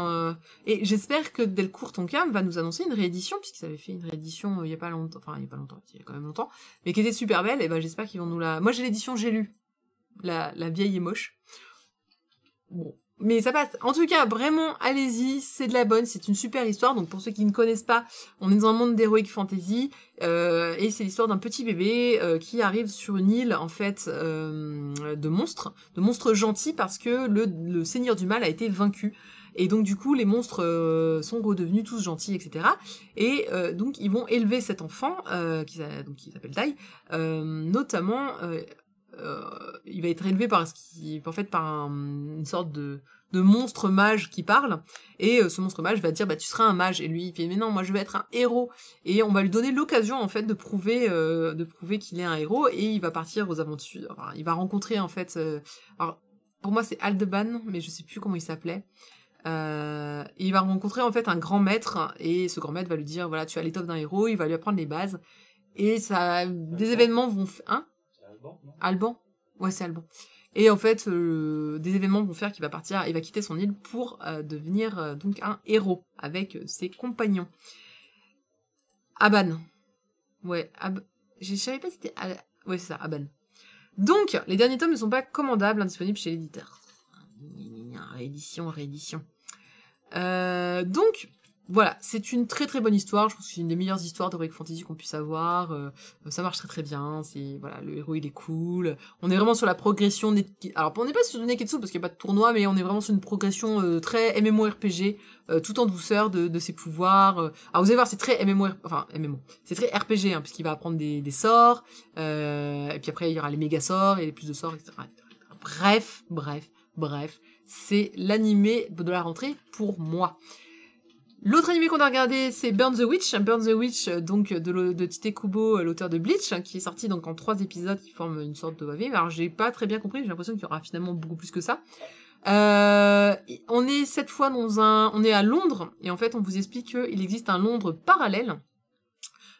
et j'espère que Delcourt Tonkam va nous annoncer une réédition, puisqu'ils avaient fait une réédition il y a pas longtemps, il y a quand même longtemps, mais qui était super belle, et bah j'espère qu'ils vont nous la... Moi j'ai l'édition J'ai lu, la vieille et moche. Bon. Mais ça passe. En tout cas, vraiment, allez-y, c'est de la bonne, c'est une super histoire. Donc pour ceux qui ne connaissent pas, on est dans un monde d'heroic fantasy, et c'est l'histoire d'un petit bébé qui arrive sur une île en fait de monstres gentils parce que le seigneur du mal a été vaincu. Et donc du coup, les monstres sont redevenus tous gentils, etc. Et donc ils vont élever cet enfant qui s'appelle Dai, notamment. Il va être élevé par une sorte de monstre mage qui parle, et ce monstre mage va dire bah tu seras un mage, et lui il fait mais non moi je veux être un héros, et on va lui donner l'occasion en fait de prouver qu'il est un héros, et il va partir aux aventures. Enfin, il va rencontrer en fait alors pour moi c'est Aldebaran, mais je sais plus comment il s'appelait. Et il va rencontrer en fait un grand maître, et ce grand maître va lui dire voilà tu as l'étoffe d'un héros, il va lui apprendre les bases, et ça des événements vont Alban. Ouais, c'est Alban. Et en fait, des événements vont faire qu'il va partir, il va quitter son île pour devenir donc un héros avec ses compagnons. Aban. Ouais, je savais pas si c'était... Ouais, c'est ça, Aban. Donc, les derniers tomes ne sont pas commandables, indisponibles chez l'éditeur. Réédition. Donc... Voilà, c'est une très très bonne histoire, je pense que c'est une des meilleures histoires d'heroic fantasy qu'on puisse avoir, ça marche très très bien, voilà, le héros il est cool, on est vraiment sur la progression, alors on n'est pas sur du Neketsu parce qu'il n'y a pas de tournoi, mais on est vraiment sur une progression très MMORPG, tout en douceur de ses pouvoirs, alors vous allez voir c'est très MMO, c'est très RPG, hein, puisqu'il va apprendre des sorts, et puis après il y aura les méga sorts, et les plus de sorts, etc. Bref, c'est l'animé de la rentrée pour moi. L'autre animé qu'on a regardé, c'est Burn the Witch, donc de Tite Kubo, l'auteur de Bleach, qui est sorti donc en 3 épisodes qui forment une sorte de OAV. Alors j'ai pas très bien compris, j'ai l'impression qu'il y aura finalement beaucoup plus que ça. On est cette fois on est à Londres, et en fait on vous explique qu'il existe un Londres parallèle,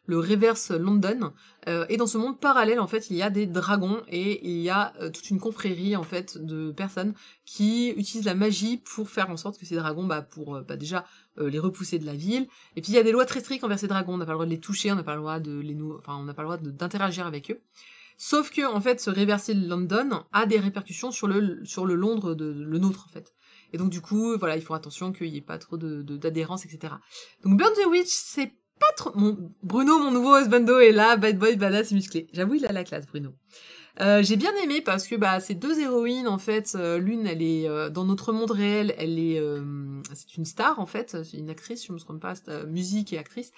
le Reverse London, et dans ce monde parallèle, en fait, il y a des dragons, et il y a toute une confrérie, en fait, de personnes qui utilisent la magie pour faire en sorte que ces dragons, déjà, les repousser de la ville. Et puis il y a des lois très strictes envers ces dragons, on n'a pas le droit de les toucher, on n'a pas le droit on n'a pas le droit d'interagir avec eux. Sauf que, en fait, ce Reverse London a des répercussions sur le Londres le nôtre, en fait. Et donc, du coup, voilà, ils font attention qu'il n'y ait pas trop d'adhérence, etc. Donc, Burn the Witch, c'est pas trop... Bruno, mon nouveau husbando, est là, bad boy, badass, musclé. J'avoue, il a la classe, Bruno. J'ai bien aimé parce que ces deux héroïnes, en fait, l'une, elle est dans notre monde réel, c'est une star, en fait, c'est une actrice, je me trompe pas, musique et actrice.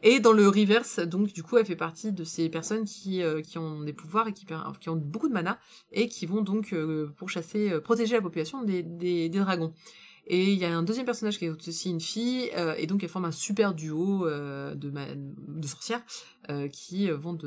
Et dans le reverse, donc du coup, elle fait partie de ces personnes qui ont des pouvoirs et qui ont beaucoup de mana, et qui vont donc protéger la population des dragons. Et il y a un deuxième personnage qui est aussi une fille, et donc elles forment un super duo de sorcières qui vont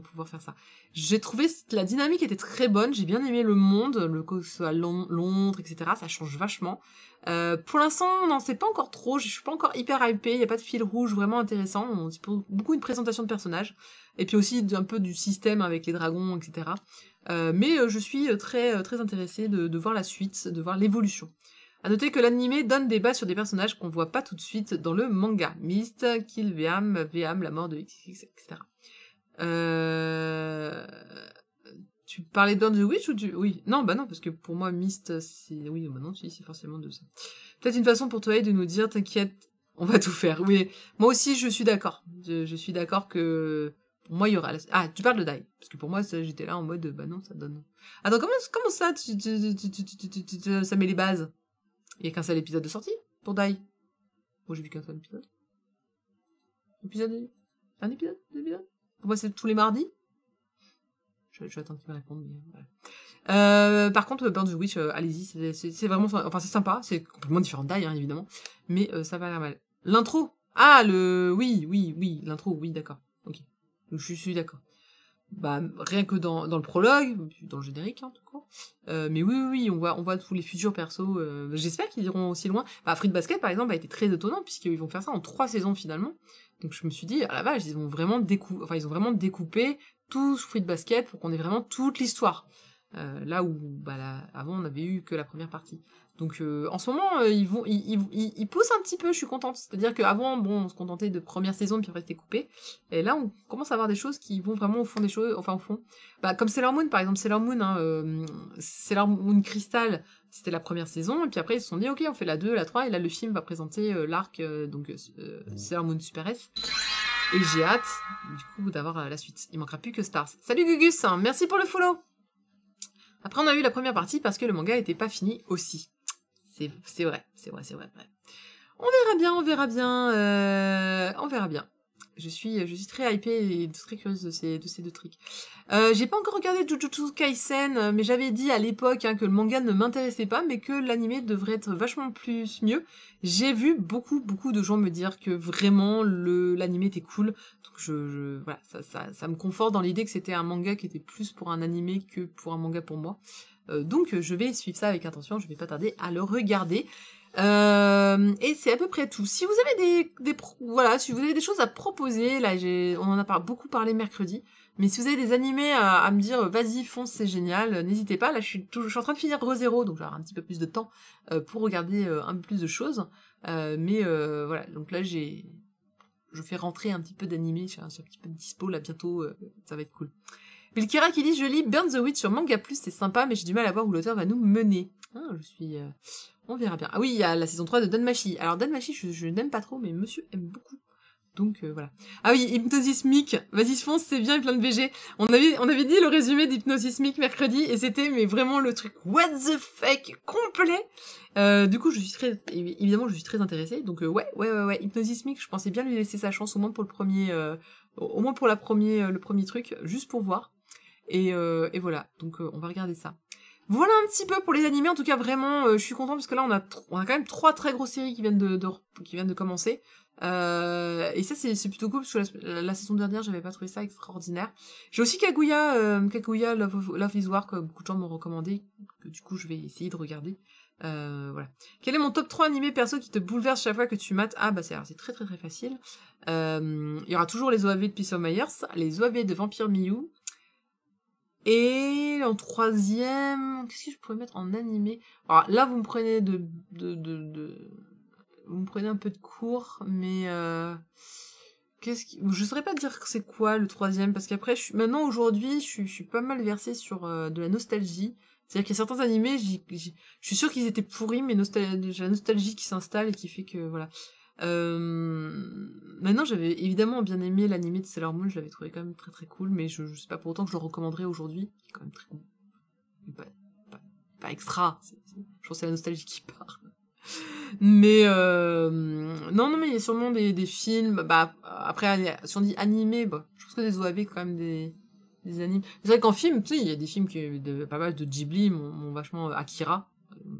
pouvoir faire ça. J'ai trouvé que la dynamique était très bonne, j'ai bien aimé le monde, que ce soit Londres, etc. Ça change vachement. Pour l'instant, non, c'est pas encore trop, je suis pas encore hyper hypée, il y a pas de fil rouge vraiment intéressant, c'est beaucoup une présentation de personnages, et puis aussi un peu du système avec les dragons, etc. Mais je suis très, très intéressée de voir la suite, de voir l'évolution. À noter que l'animé donne des bases sur des personnages qu'on voit pas tout de suite dans le manga. Mist, Kill Veam, la mort de XX, etc. Tu parlais de Burn the Witch ou tu... Oui, non, non, parce que pour moi, Mist, c'est... Oui, non, c'est forcément de ça. Peut-être une façon pour toi de nous dire, t'inquiète, on va tout faire. Oui, moi aussi, je suis d'accord. Je suis d'accord que... Pour moi, il y aura... Ah, tu parles de Dai. Parce que pour moi, j'étais là en mode, non, ça donne... Attends, comment ça, ça met les bases? Il n'y a qu'un seul épisode de sortie pour Dai. Moi, j'ai vu qu'un seul épisode. Un épisode? Deux épisodes? Pour moi, c'est tous les mardis. Je vais attendre qu'il me réponde. Mais voilà. Par contre, Burn the Witch, allez-y, c'est vraiment... Enfin, c'est sympa. C'est complètement différent de Dai, hein, évidemment. Mais ça va l'air mal. L'intro. Ah, oui, l'intro, oui, d'accord. Ok. Donc, je suis d'accord. Rien que dans le prologue, dans le générique, hein, tout court. Mais oui, on voit tous les futurs persos. J'espère qu'ils iront aussi loin. Fruit Basket, par exemple, a été très étonnant, puisqu'ils vont faire ça en 3 saisons, finalement. Donc je me suis dit, ah la vache, ils ont vraiment découpé tout Fruit Basket pour qu'on ait vraiment toute l'histoire. Là où, avant, on n'avait eu que la première partie. Donc en ce moment, ils poussent un petit peu, je suis contente. C'est-à-dire qu'avant, bon, on se contentait de première saison, puis après c'était coupé. Et là, on commence à avoir des choses qui vont vraiment au fond des choses, enfin au fond. Bah, comme Sailor Moon, par exemple, Sailor Moon, Sailor Moon Crystal, c'était la première saison, et puis après ils se sont dit, ok, on fait la 2, la 3, et là le film va présenter l'arc, Sailor Moon Super S. Et j'ai hâte, du coup, d'avoir la suite. Il manquera plus que Stars. Salut Gugus, hein, merci pour le follow. Après, on a eu la première partie parce que le manga était pas fini aussi. C'est vrai. On verra bien. Je suis très hypée et très curieuse de ces deux trucs. J'ai pas encore regardé Jujutsu Kaisen, mais j'avais dit à l'époque que le manga ne m'intéressait pas, mais que l'anime devrait être vachement mieux. J'ai vu beaucoup de gens me dire que vraiment l'anime était cool. Donc voilà, ça me conforte dans l'idée que c'était un manga qui était plus pour un anime que pour un manga pour moi. Donc je vais suivre ça avec attention, je vais pas tarder à le regarder. Et c'est à peu près tout. Si vous avez si vous avez des choses à proposer, là on en a beaucoup parlé mercredi, mais si vous avez des animés à me dire vas-y fonce c'est génial, n'hésitez pas. Là je suis en train de finir Re:Zero, donc j'aurai un petit peu plus de temps pour regarder un peu plus de choses. Mais voilà, donc là je fais rentrer un petit peu d'animé, j'ai un petit peu de dispo là bientôt, ça va être cool. Vilkira qui dit je lis Burn the Witch sur Manga Plus, c'est sympa, mais j'ai du mal à voir où l'auteur va nous mener. On verra bien. Ah oui, il y a la saison 3 de Danmachi. Alors Danmachi, je n'aime pas trop, mais monsieur aime beaucoup. Donc voilà. Ah oui, Hypnosismique. Vas-y, fonce, c'est bien, plein de VG. On avait dit le résumé d'Hypnosismique mercredi, et c'était mais vraiment le truc what the fuck complet. Du coup, évidemment, je suis très intéressée. Donc ouais. Hypnosismique, je pensais bien lui laisser sa chance, au moins pour le premier, le premier truc, juste pour voir. Et voilà. Donc on va regarder ça. Voilà un petit peu pour les animés. En tout cas, vraiment, je suis contente parce que là, on a quand même 3 très grosses séries qui viennent de commencer. Et ça, c'est plutôt cool parce que la saison dernière, j'avais pas trouvé ça extraordinaire. J'ai aussi Kaguya Love is War que beaucoup de gens m'ont recommandé, que du coup, je vais essayer de regarder. Voilà. Quel est mon top 3 animé perso qui te bouleverse chaque fois que tu mates? Ah bah c'est très facile. Il y aura toujours les OAV de Peace of Myers, les OAV de Vampire Miyu. Et en troisième, qu'est-ce que je pourrais mettre en animé? Alors là, vous me prenez vous me prenez un peu de cours, mais je saurais pas dire que c'est quoi le troisième, parce qu'après, maintenant aujourd'hui, je suis pas mal versée sur de la nostalgie. C'est-à-dire qu'il y a certains animés, je suis sûre qu'ils étaient pourris, mais j'ai la nostalgie qui s'installe et qui fait que voilà. Maintenant, j'avais évidemment bien aimé l'animé de Sailor Moon, je l'avais trouvé quand même très cool, mais je sais pas pour autant que je le recommanderais aujourd'hui. C'est quand même très cool. Pas extra. Je pense que c'est la nostalgie qui parle. Mais non, mais il y a sûrement des films. Bah après, si on dit animé, bah, je pense que des OAV quand même des animes. C'est vrai qu'en film, tu sais, il y a des films pas mal de Ghibli m'ont vachement Akira.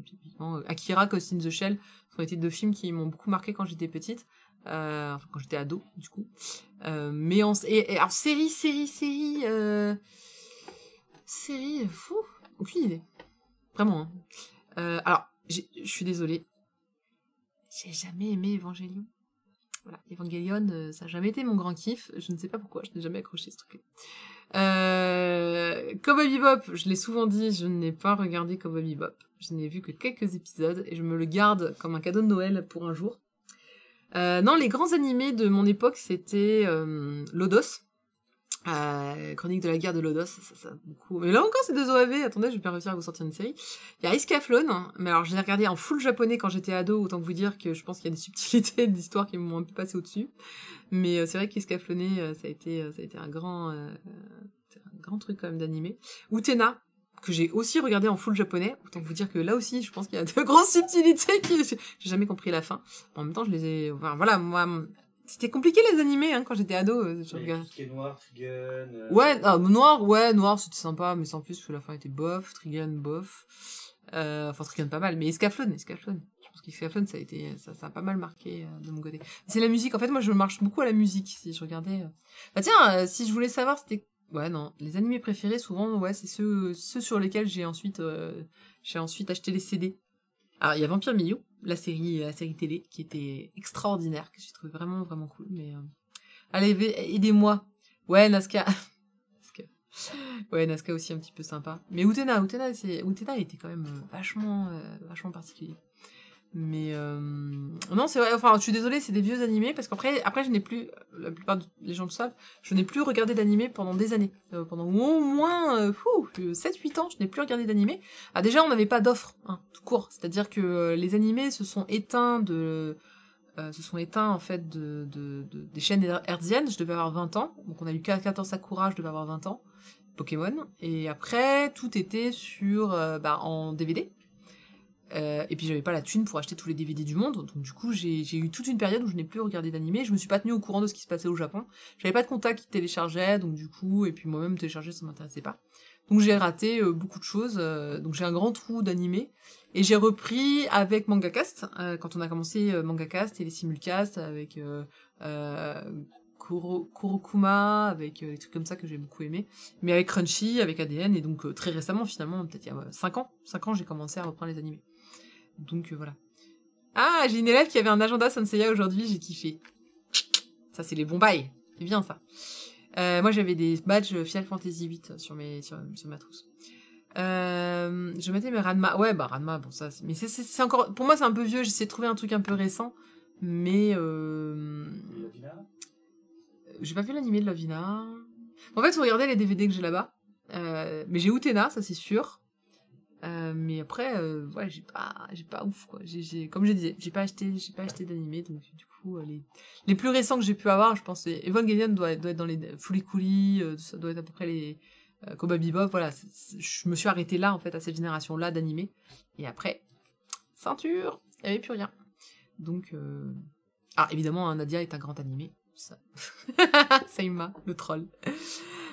Typiquement, Akira, Ghost in the Shell sont été 2 films qui m'ont beaucoup marqué quand j'étais petite, enfin quand j'étais ado du coup. Mais alors série, fou, aucune idée, vraiment. Alors je suis désolée, j'ai jamais aimé Evangelion. Voilà, Evangelion, ça a jamais été mon grand kiff. Je ne sais pas pourquoi, je n'ai jamais accroché ce truc-là. Cowboy Bebop, je l'ai souvent dit, je n'ai pas regardé Cowboy Bebop. Je n'ai vu que quelques épisodes et je me le garde comme un cadeau de Noël pour un jour. Non, les grands animés de mon époque, c'était Lodos. Chronique de la guerre de Lodos, ça beaucoup. Mais là encore, c'est 2 OAV. Attendez, je vais bien réussir à vous sortir une série. Il y a Escaflowne, mais alors je l'ai regardé en full japonais quand j'étais ado, autant que vous dire que je pense qu'il y a des subtilités d'histoire qui m'ont un peu passé au-dessus. Mais c'est vrai qu'Escaflowne, ça a été un grand truc quand même d'animé. Utena, que j'ai aussi regardé en full japonais, autant que vous dire que là aussi, je pense qu'il y a de grosses subtilités j'ai jamais compris la fin. En même temps, je les ai, enfin, voilà, moi, c'était compliqué les animés, quand j'étais ado, je regardais. Tout ce qui est noir, Trigun. Ouais, noir, c'était sympa, mais sans plus, parce que la fin était bof, Trigun, bof. Enfin, Trigun pas mal, mais Escaflowne. Je pense qu'Escaflowne, ça a pas mal marqué de mon côté. C'est la musique, en fait, moi, je marche beaucoup à la musique, si je regardais. Bah tiens, si je voulais savoir, c'était... Ouais, non, les animés préférés, souvent, ouais, c'est ceux sur lesquels j'ai ensuite acheté les CD. Alors, il y a Vampire Miyu, la série télé, qui était extraordinaire, que j'ai trouvé vraiment cool, mais... Allez, aidez-moi. Ouais, Nazca. Ouais, Nazca aussi un petit peu sympa. Mais Utena était quand même vachement particulier. Mais non, c'est vrai, enfin, je suis désolée, c'est des vieux animés, parce qu'après je n'ai plus, la plupart des gens le savent, je n'ai plus regardé d'animé pendant des années. Pendant au moins 7-8 ans, je n'ai plus regardé d'animé. Ah, déjà, on n'avait pas d'offres, hein, tout court. C'est-à-dire que les animés se sont éteints en fait des chaînes hertziennes. Je devais avoir 20 ans, donc on a eu 14 Sakura, je devais avoir 20 ans, Pokémon, et après tout était sur en DVD. Et puis j'avais pas la thune pour acheter tous les DVD du monde, donc du coup j'ai eu toute une période où je n'ai plus regardé d'animé, je me suis pas tenue au courant de ce qui se passait au Japon, j'avais pas de contact qui téléchargeait, donc du coup, et puis moi-même télécharger ça m'intéressait pas. Donc j'ai raté beaucoup de choses, donc j'ai un grand trou d'animé, et j'ai repris avec MangaCast, quand on a commencé MangaCast et les simulcasts avec Kurokuma, avec des trucs comme ça que j'ai beaucoup aimé, mais avec Crunchy, avec ADN, et donc très récemment finalement, peut-être il y a 5 ans j'ai commencé à reprendre les animés. Donc voilà. Ah, j'ai une élève qui avait un agenda Sanseiya aujourd'hui, j'ai kiffé. Ça, c'est les bons bails. C'est bien, ça. Moi, j'avais des badges Final Fantasy VIII sur ma trousse. Je mettais mes Ranma. Ouais, bah Ranma, bon, ça... Mais c'est encore... Pour moi, c'est un peu vieux, j'essaie de trouver un truc un peu récent. Mais... J'ai pas vu l'animé de Lovina. En fait, faut regarder les DVD que j'ai là-bas. Mais j'ai Utena, ça c'est sûr. Mais après, ouais, j'ai pas ouf, quoi. Comme je disais, j'ai pas acheté d'animé, donc du coup, les plus récents que j'ai pu avoir, je pense, Evangelion doit être dans les Fooly Cooly, ça doit être à peu près les Cowboy Bebop, voilà. Je me suis arrêtée là, en fait, à cette génération-là d'animé. Et après, ceinture, il y avait plus rien. Donc, ah, évidemment, Nadia est un grand animé. Ça. Seima, le troll.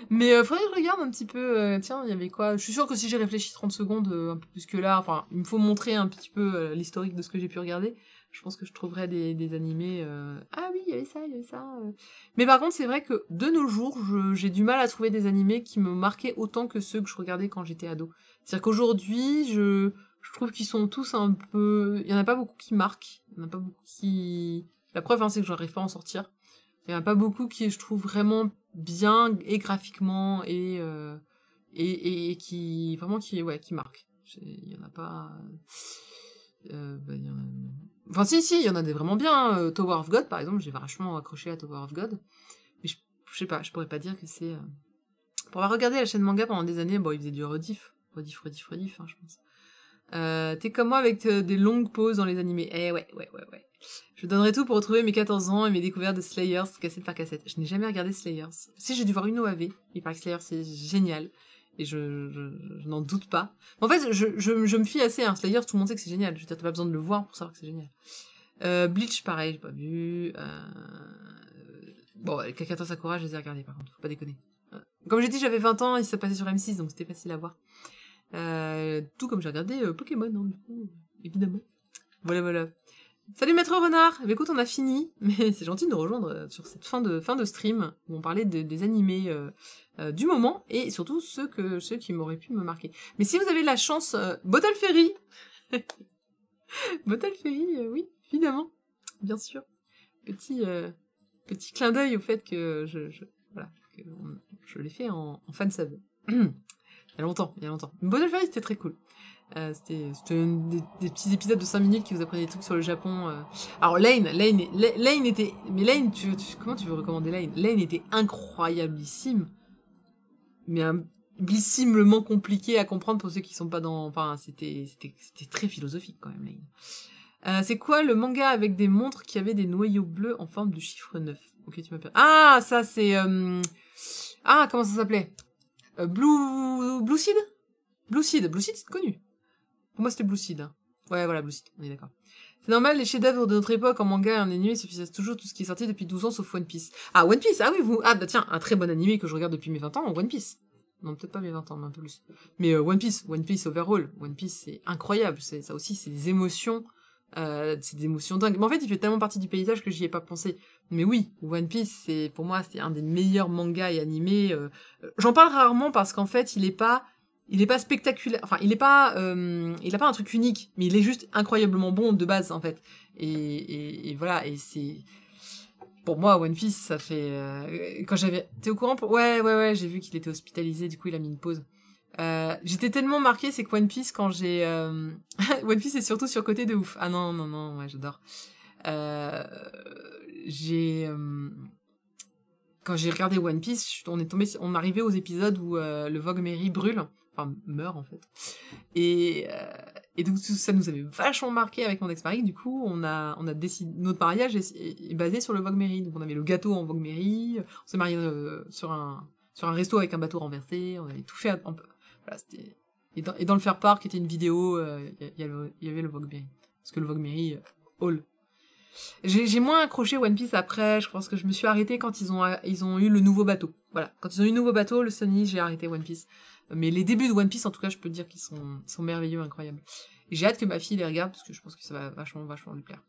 Mais faudrait que je regarde un petit peu, tiens, il y avait quoi? Je suis sûre que si j'ai réfléchi 30 secondes, un peu plus que là, enfin, il me faut montrer un petit peu l'historique de ce que j'ai pu regarder. Je pense que je trouverai des animés... Ah oui, il y avait ça. Mais par contre, c'est vrai que de nos jours, j'ai du mal à trouver des animés qui me marquaient autant que ceux que je regardais quand j'étais ado. C'est-à-dire qu'aujourd'hui, je trouve qu'ils sont tous un peu... Il y en a pas beaucoup qui marquent, il y en a pas beaucoup qui... La preuve, hein, c'est que j'arrive pas à en sortir. Il y en a pas beaucoup qui, je trouve, vraiment bien, et graphiquement, et qui, vraiment, qui marquent. Il y en a pas... Enfin, si, il y en a des vraiment bien. Tower of God, par exemple, j'ai vachement accroché à Tower of God. Mais je sais pas, je pourrais pas dire que c'est... Pour avoir regardé la chaîne manga pendant des années, bon, il faisait du rediff, hein, je pense. T'es comme moi avec des longues pauses dans les animés. Eh ouais. Je donnerais tout pour retrouver mes 14 ans et mes découvertes de Slayers, cassette par cassette. Je n'ai jamais regardé Slayers. Si, j'ai dû voir une OAV. Il paraît que Slayers, c'est génial. Et je n'en doute pas. En fait, je me fie assez, hein. Slayers, tout le monde sait que c'est génial. Je veux dire, t'as pas besoin de le voir pour savoir que c'est génial. Bleach, pareil, j'ai pas vu. Bon, les Kakato Sakura, je les ai regardés, par contre. Faut pas déconner. Comme j'ai dit, j'avais 20 ans et ça passait sur M6, donc c'était facile à voir. Tout comme j'ai regardé Pokémon, hein, du coup, évidemment. Voilà. Salut Maître Renard. Eh bien, écoute, on a fini, mais c'est gentil de nous rejoindre sur cette fin de stream où on parlait des animés du moment et surtout ceux qui m'auraient pu me marquer. Mais si vous avez la chance, Bottle Ferry, oui, évidemment, bien sûr. Petit clin d'œil au fait que je l'ai fait en fan sub. Il y a longtemps. Bottle Ferry, c'était très cool. C'était des petits épisodes de 5 minutes qui vous apprenaient des trucs sur le Japon. Alors Lane était... Mais Lane, comment tu veux recommander Lane? Lane était incroyablissime. Mais blissimement compliqué à comprendre pour ceux qui sont pas dans... Enfin, c'était très philosophique quand même, Lane. C'est quoi le manga avec des montres qui avaient des noyaux bleus en forme de chiffre 9? Ok, tu m'appelles. Ah, ça c'est... Ah, comment ça s'appelait? Blue Seed? Blue Seed, c'est connu. Pour moi, c'était Blue Seed. Hein. Ouais, voilà, Blue Seed, on est d'accord. C'est normal, les chefs-d'œuvre de notre époque en manga et en animé suffisent toujours tout ce qui est sorti depuis 12 ans sauf One Piece. Ah, One Piece, ah oui, vous... Ah, bah tiens, un très bon animé que je regarde depuis mes 20 ans, One Piece. Non, peut-être pas mes 20 ans, mais un peu plus. Mais One Piece overall. One Piece, c'est incroyable. Ça aussi, c'est des émotions... c'est des émotions dingues. Mais en fait, il fait tellement partie du paysage que j'y ai pas pensé. Mais oui, One Piece, pour moi, c'est un des meilleurs mangas et animés. J'en parle rarement parce qu'en fait, il est pas spectaculaire. Enfin, il a pas un truc unique, mais il est juste incroyablement bon de base, en fait. Et voilà, et c'est... pour moi, One Piece, ça fait... quand j'avais... T'es au courant pour... Ouais, j'ai vu qu'il était hospitalisé, du coup, il a mis une pause. J'étais tellement marquée, c'est que One Piece, quand j'ai... One Piece est surtout surcoté de ouf. Ah non, ouais, j'adore. Quand j'ai regardé One Piece, on arrivait aux épisodes où le Vogue Mary brûle, enfin meurt en fait. Et donc ça nous avait vachement marqué avec mon ex-mari. Du coup, on a décidé, notre mariage est basé sur le Vogue Mary. Donc on avait le gâteau en Vogue Mary, on s'est marié sur un resto avec un bateau renversé, on avait tout fait. Voilà, c'était et dans le Fair Park, qui était une vidéo, il y avait le Vogue Mary, parce que le Vogue Mary Hall. J'ai moins accroché One Piece après, je pense que je me suis arrêtée quand ils ont eu le nouveau bateau. Voilà, quand ils ont eu le nouveau bateau, le Sunny, j'ai arrêté One Piece. Mais les débuts de One Piece, en tout cas, je peux dire qu'ils sont merveilleux, incroyables. Et j'ai hâte que ma fille les regarde, parce que je pense que ça va vachement lui plaire.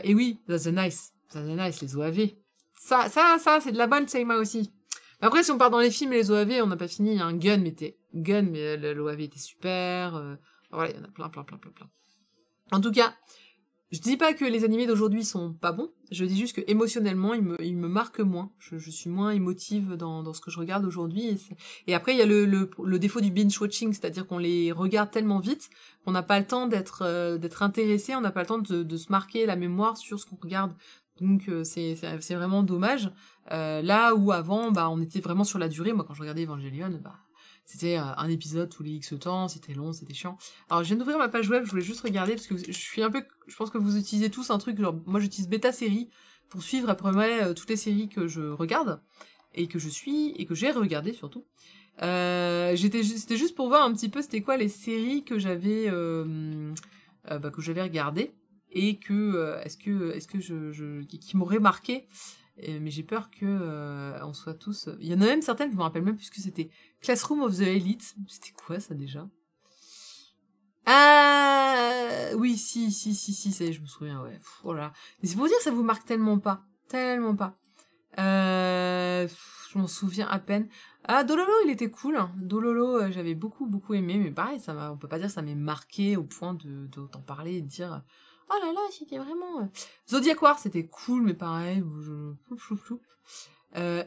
Et oui, That's the Nice, les OAV. Ça, c'est de la bonne Seima aussi. Mais après, si on part dans les films et les OAV, on n'a pas fini, hein. Gun, mais l'OAV était super. Voilà, il y en a plein. En tout cas, je dis pas que les animés d'aujourd'hui sont pas bons, je dis juste que émotionnellement, ils me marquent moins. Je suis moins émotive dans ce que je regarde aujourd'hui. Et après, il y a le défaut du binge-watching, c'est-à-dire qu'on les regarde tellement vite qu'on n'a pas le temps d'être intéressé, on n'a pas le temps de se marquer la mémoire sur ce qu'on regarde. Donc c'est vraiment dommage. Là où avant, on était vraiment sur la durée. Moi, quand je regardais Evangelion, c'était un épisode tous les X temps, c'était long, c'était chiant. Alors, je viens d'ouvrir ma page web, je voulais juste regarder, parce que je pense que vous utilisez tous un truc, genre, moi j'utilise Beta Série, pour suivre à peu près toutes les séries que je regarde, et que je suis, et que j'ai regardé surtout. C'était juste pour voir un petit peu c'était quoi les séries que j'avais regardées, et que, qui m'auraient marqué. Mais j'ai peur que on soit tous... Il y en a même certaines, je me rappelle même plus ce que c'était. Classroom of the Elite. C'était quoi ça déjà? Ah oui, si, ça y est, je me souviens, ouais. Voilà. Mais c'est pour dire que ça vous marque tellement pas. Tellement pas. Je m'en souviens à peine. Ah, Dololo, il était cool. Dololo, j'avais beaucoup aimé, mais pareil, on peut pas dire que ça m'ait marqué au point d'en parler et de dire... Oh là là, c'était vraiment... Zodiac War, c'était cool, mais pareil...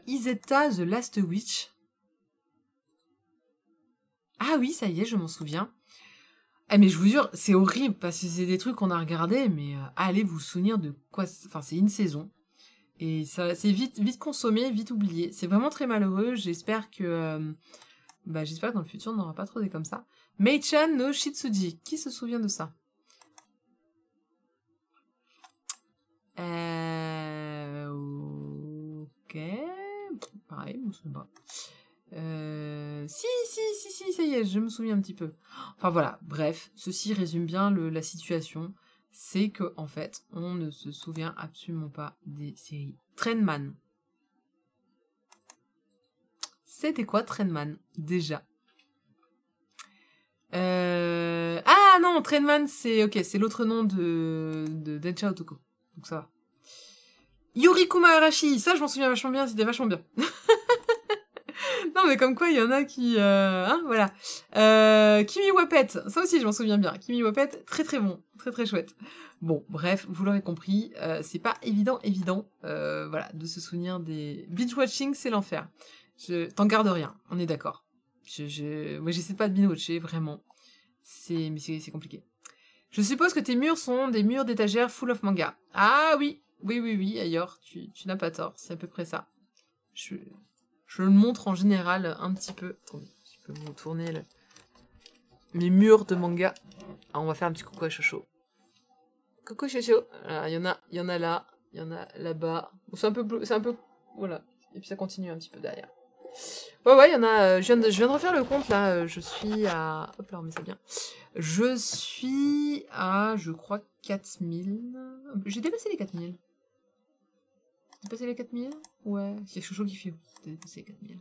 Izetta, The Last Witch. Ah oui, ça y est, je m'en souviens. Ah mais je vous jure, c'est horrible, parce que c'est des trucs qu'on a regardés, mais allez vous souvenir de quoi... Enfin, c'est une saison. Et ça, c'est vite consommé, vite oublié. C'est vraiment très malheureux, j'espère que... j'espère que dans le futur, on n'aura pas trop des comme ça. Mei-chan no Shitsuji, qui se souvient de ça? Ok. Pareil, je me souviens pas. Si, ça y est, je me souviens un petit peu. Enfin voilà, bref, ceci résume bien la situation. C'est que, en fait, on ne se souvient absolument pas des séries. Trainman. C'était quoi Trainman, déjà? Ah non, Trainman, c'est l'autre nom de Densha Otoko. Donc ça va. Yurikuma Arashi, ça je m'en souviens vachement bien, c'était vachement bien. Non mais comme quoi il y en a qui... voilà. Kimi Wapet, ça aussi je m'en souviens bien. Kimi Wapet, très très bon, très très chouette. Bon, bref, vous l'aurez compris, c'est pas évident, voilà, de se souvenir des... Binge-watching, c'est l'enfer. T'en gardes rien, on est d'accord. Moi j'essaie pas de binge-watcher, vraiment. Mais c'est compliqué. Je suppose que tes murs sont des murs d'étagères full of manga. Ah oui, ailleurs, tu n'as pas tort, c'est à peu près ça. Je le montre en général un petit peu. Attendez, je peux vous tourner mes murs de manga. Alors, on va faire un petit coucou à Chocho. Coucou Chocho. Il y en a là, il y en a là-bas. C'est un peu, voilà. Et puis ça continue un petit peu derrière. Ouais, il y en a. Je viens de refaire le compte là. Je suis à. Hop là, on met ça bien. Je suis à, je crois, 4000. J'ai dépassé les 4000. J'ai dépassé les 4000? Ouais. C'est Chocho qui fait. J'ai dépassé les 4000.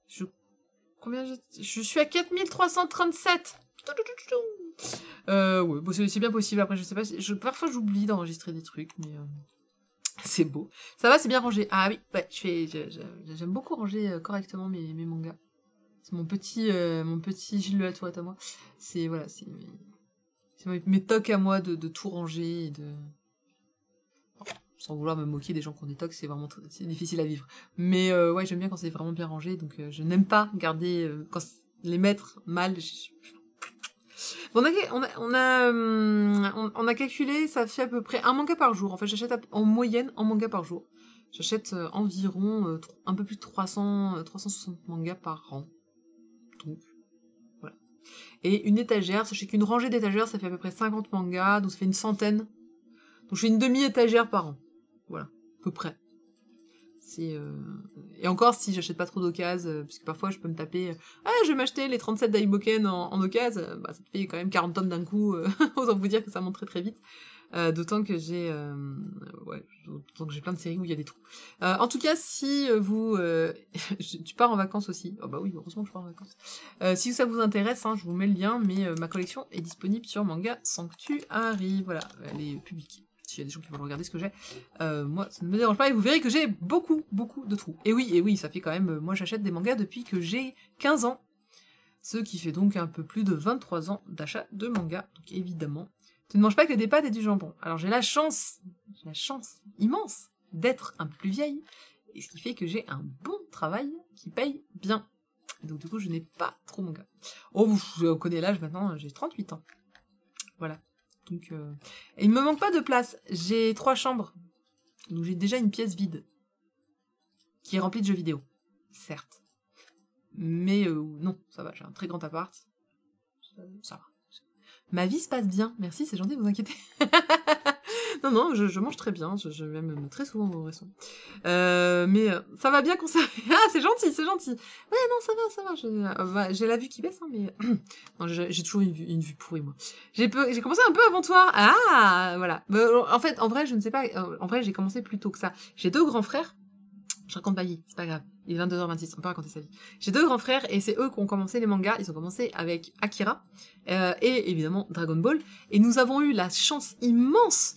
Je suis à 4337. Ouais, bon, c'est bien possible. Après, je sais pas. Parfois, j'oublie d'enregistrer des trucs, mais c'est beau. Ça va, c'est bien rangé. Ah oui, ouais, j'aime beaucoup ranger correctement mes mangas. C'est mon petit Gilles de la Tourette à moi. C'est mes tocs à moi de tout ranger et de... sans vouloir me moquer des gens qui ont des tocs, c'est vraiment c'est difficile à vivre. Mais ouais, j'aime bien quand c'est vraiment bien rangé, donc je n'aime pas garder, les mettre mal. Bon, on a calculé, ça fait à peu près un manga par jour. En fait, j'achète en moyenne un manga par jour. J'achète environ un peu plus de 360 mangas par an. Donc, voilà. Et une étagère, sachez qu'une rangée d'étagères, ça fait à peu près 50 mangas, donc ça fait une centaine. Donc je fais une demi-étagère par an. Voilà, à peu près. Et encore, si j'achète pas trop d'occases, parce que parfois je peux me taper je vais m'acheter les 37 Daiboken en occases, bah ça te fait quand même 40 tonnes d'un coup, autant vous dire que ça monte très très vite. D'autant que j'ai d'autant que j'ai plein de séries où il y a des trous. En tout cas, si vous tu pars en vacances aussi. Oh bah oui, heureusement que je pars en vacances. Si ça vous intéresse, hein, je vous mets le lien, mais ma collection est disponible sur Manga Sanctuary. Voilà, elle est publique. S'il y a des gens qui veulent regarder ce que j'ai, moi ça ne me dérange pas et vous verrez que j'ai beaucoup de trous. Et oui, ça fait quand même, moi j'achète des mangas depuis que j'ai 15 ans, ce qui fait donc un peu plus de 23 ans d'achat de mangas. Donc évidemment, tu ne manges pas que des pâtes et du jambon. Alors j'ai la chance immense d'être un peu plus vieille, et ce qui fait que j'ai un bon travail qui paye bien. Et donc du coup je n'ai pas trop mangas. Oh, vous connaissez l'âge maintenant, j'ai 38 ans. Voilà. Donc, et il me manque pas de place. J'ai 3 chambres. Donc j'ai déjà une pièce vide. Qui est remplie de jeux vidéo. Certes. Mais non, ça va. J'ai un très grand appart. Ça va. Ma vie se passe bien. Merci, c'est gentil de vous inquiéter. non, je mange très bien. Je vais même très souvent au restaurant. Mais ça va bien conserver. Ah, c'est gentil. Ouais, non, ça va. J'ai la vue qui baisse, hein, mais non, j'ai toujours une vue pourrie, moi. J'ai commencé un peu avant toi. Ah, voilà. En fait, en vrai, je ne sais pas. En vrai, j'ai commencé plus tôt que ça. J'ai 2 grands frères. Je raconte ma vie, c'est pas grave. Il est 22h26, on peut raconter sa vie. J'ai 2 grands frères et c'est eux qui ont commencé les mangas. Ils ont commencé avec Akira et évidemment Dragon Ball. Et nous avons eu la chance immense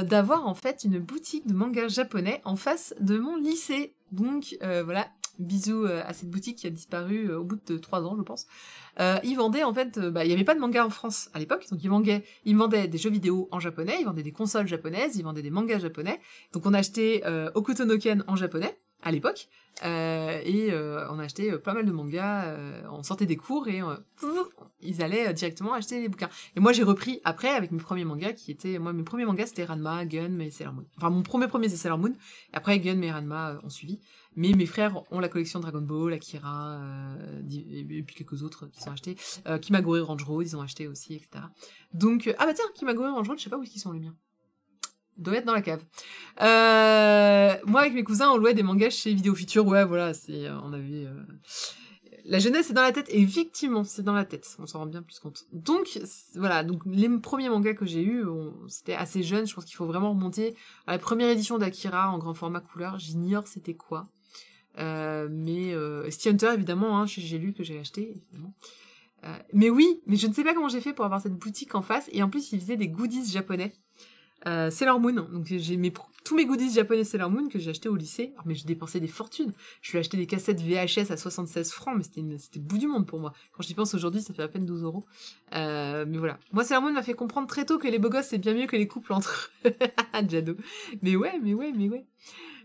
d'avoir en fait une boutique de mangas japonais en face de mon lycée. Donc voilà, bisous à cette boutique qui a disparu au bout de 3 ans, je pense. Ils vendaient en fait, il y avait pas de manga en France à l'époque, donc ils vendaient des jeux vidéo en japonais, ils vendaient des consoles japonaises, ils vendaient des mangas japonais. Donc on a acheté Hokuto no Ken en japonais à l'époque, et on a acheté pas mal de mangas, on sortait des cours et ils allaient directement acheter les bouquins. Et moi j'ai repris après avec mes premiers mangas mes premiers mangas c'était Ranma, Gun, et Sailor Moon. Enfin mon premier c'est Sailor Moon, et après Gun et Ranma ont suivi. Mais mes frères ont la collection Dragon Ball, Akira, et puis quelques autres qu'ils ont achetés. Kimagure Range Road, ils ont acheté aussi, etc. Donc, ah bah tiens, Kimagure Range Road, je sais pas où ils sont les miens. Ils doivent être dans la cave. Moi, avec mes cousins, on louait des mangas chez Vidéo Future. Ouais, voilà, on avait... La jeunesse est dans la tête, et effectivement, c'est dans la tête. On s'en rend bien plus compte. Donc, voilà, donc les premiers mangas que j'ai eus, c'était assez jeune. Je pense qu'il faut vraiment remonter à la première édition d'Akira en grand format couleur. J'ignore c'était quoi. Mais City Hunter évidemment, hein, j'ai lu que j'ai acheté évidemment. Mais oui, mais je ne sais pas comment j'ai fait pour avoir cette boutique en face, et en plus ils faisaient des goodies japonais. Sailor Moon, donc j'ai tous mes goodies japonais Sailor Moon que j'ai acheté au lycée. Alors, mais j'ai dépensé des fortunes. Je lui ai acheté des cassettes VHS à 76 francs, mais c'était le bout du monde pour moi. Quand j'y pense aujourd'hui, ça fait à peine 12 euros. Mais voilà. Moi, Sailor Moon m'a fait comprendre très tôt que les beaux gosses, c'est bien mieux que les couples entre eux. Jado. Mais ouais.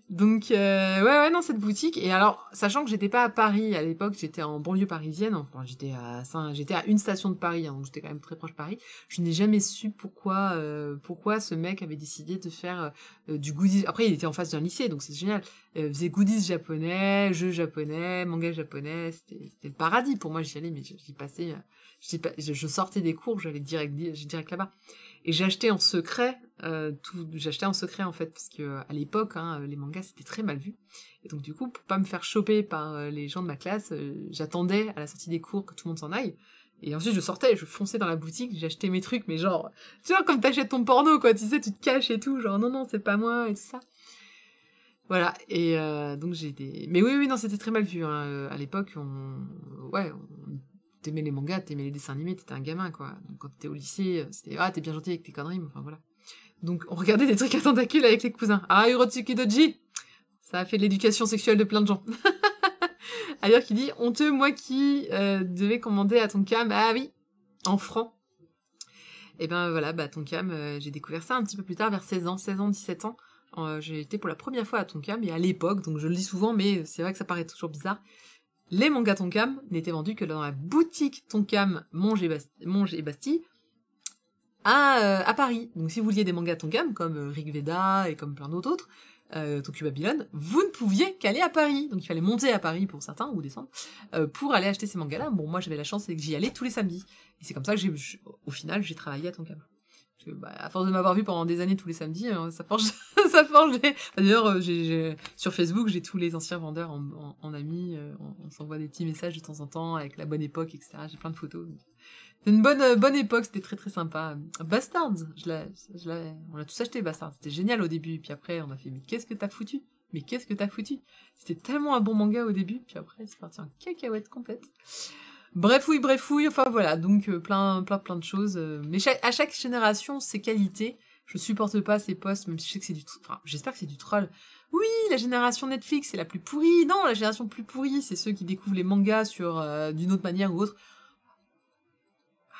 Donc, ouais, non, cette boutique. Et alors, sachant que j'étais pas à Paris à l'époque, j'étais en banlieue parisienne. Enfin, j'étais à une station de Paris, hein, donc j'étais quand même très proche de Paris. Je n'ai jamais su pourquoi ce mec avait décidé de faire du goodies. Après, il était en face d'un lycée, donc c'est génial. Il faisait goodies japonais, jeux japonais, mangas japonais. C'était le paradis pour moi. J'y allais, mais j'y passais. Je sortais des cours, j'allais direct là-bas. Et j'achetais en secret en fait, parce que à l'époque, hein, les mangas c'était très mal vu. Et donc du coup, pour pas me faire choper par les gens de ma classe, j'attendais à la sortie des cours que tout le monde s'en aille. Et ensuite je sortais, je fonçais dans la boutique, j'achetais mes trucs, mais genre, tu vois, comme t'achètes ton porno, quoi, tu sais, tu te caches et tout, genre non, c'est pas moi, et tout ça. Voilà, et donc Mais oui, non, c'était très mal vu, hein. À l'époque, t'aimais les mangas, t'aimais les dessins animés, t'étais un gamin, quoi. Donc quand t'étais au lycée, c'était « Ah, t'es bien gentil avec tes conneries », mais enfin voilà. Donc on regardait des trucs à tentacules avec les cousins. Ah, Urotsuki Doji, ça a fait de l'éducation sexuelle de plein de gens. Ailleurs qui dit « Honteux, moi qui devais commander à ton cam, ah oui, en francs. » et ben voilà, bah Tonkam, j'ai découvert ça un petit peu plus tard, vers 16 ans, 17 ans. J'ai été pour la première fois à Tonkam, et à l'époque, donc je le dis souvent, mais c'est vrai que ça paraît toujours bizarre, les mangas Tonkam n'étaient vendus que dans la boutique Tonkam Monge et Bastille, à Paris. Donc si vous vouliez des mangas Tonkam, comme Rig Veda et comme plein d'autres, Tokyo Babylon, vous ne pouviez qu'aller à Paris. Donc il fallait monter à Paris pour certains, ou descendre, pour aller acheter ces mangas-là. Bon, moi j'avais la chance, c'est que j'y allais tous les samedis. Et c'est comme ça que au final, j'ai travaillé à Tonkam. Parce que, bah, à force de m'avoir vu pendant des années tous les samedis, ça forge, ça forge les... D'ailleurs, sur Facebook, j'ai tous les anciens vendeurs en amis, on s'envoie des petits messages de temps en temps, avec la bonne époque, etc. J'ai plein de photos. C'est une bonne époque, c'était très très sympa. Bastards, on l'a tous acheté, Bastards. C'était génial au début, puis après on a fait, mais qu'est-ce que t'as foutu? Mais qu'est-ce que t'as foutu? C'était tellement un bon manga au début, puis après c'est parti en cacahuète complète. Bref oui, enfin voilà, donc plein de choses. Mais à chaque génération, ses qualités. Je supporte pas ces posts, même si je sais que c'est enfin, j'espère que c'est du troll. Oui, la génération Netflix, c'est la plus pourrie. Non, la génération plus pourrie, c'est ceux qui découvrent les mangas d'une autre manière ou autre.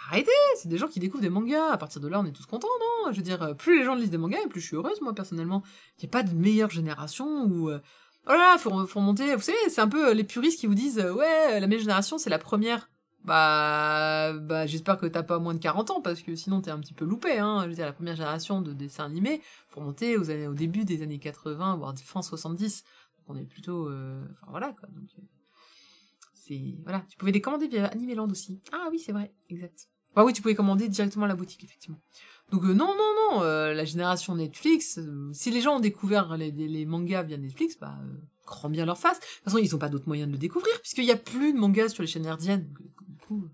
Arrêtez, c'est des gens qui découvrent des mangas. À partir de là, on est tous contents, non? Je veux dire, plus les gens lisent des mangas, et plus je suis heureuse, moi, personnellement. Il n'y a pas de meilleure génération où... oh là là, faut remonter... Vous savez, c'est un peu les puristes qui vous disent ouais, la meilleure génération, c'est la première. Bah, j'espère que t'as pas moins de 40 ans, parce que sinon t'es un petit peu loupé, hein. Je veux dire, la première génération de dessins animés, faut remonter au début des années 80, voire fin 70. Donc on est plutôt... Enfin, voilà, quoi. Donc, voilà, tu pouvais les commander via Animeland aussi. Ah oui, c'est vrai, exact. Bah oui, tu pouvais commander directement à la boutique, effectivement. Donc non, la génération Netflix, si les gens ont découvert les mangas via Netflix, bah, grand bien leur face. De toute façon, ils ont pas d'autres moyens de le découvrir, puisqu'il y a plus de mangas sur les chaînes hertziennes. Du coup,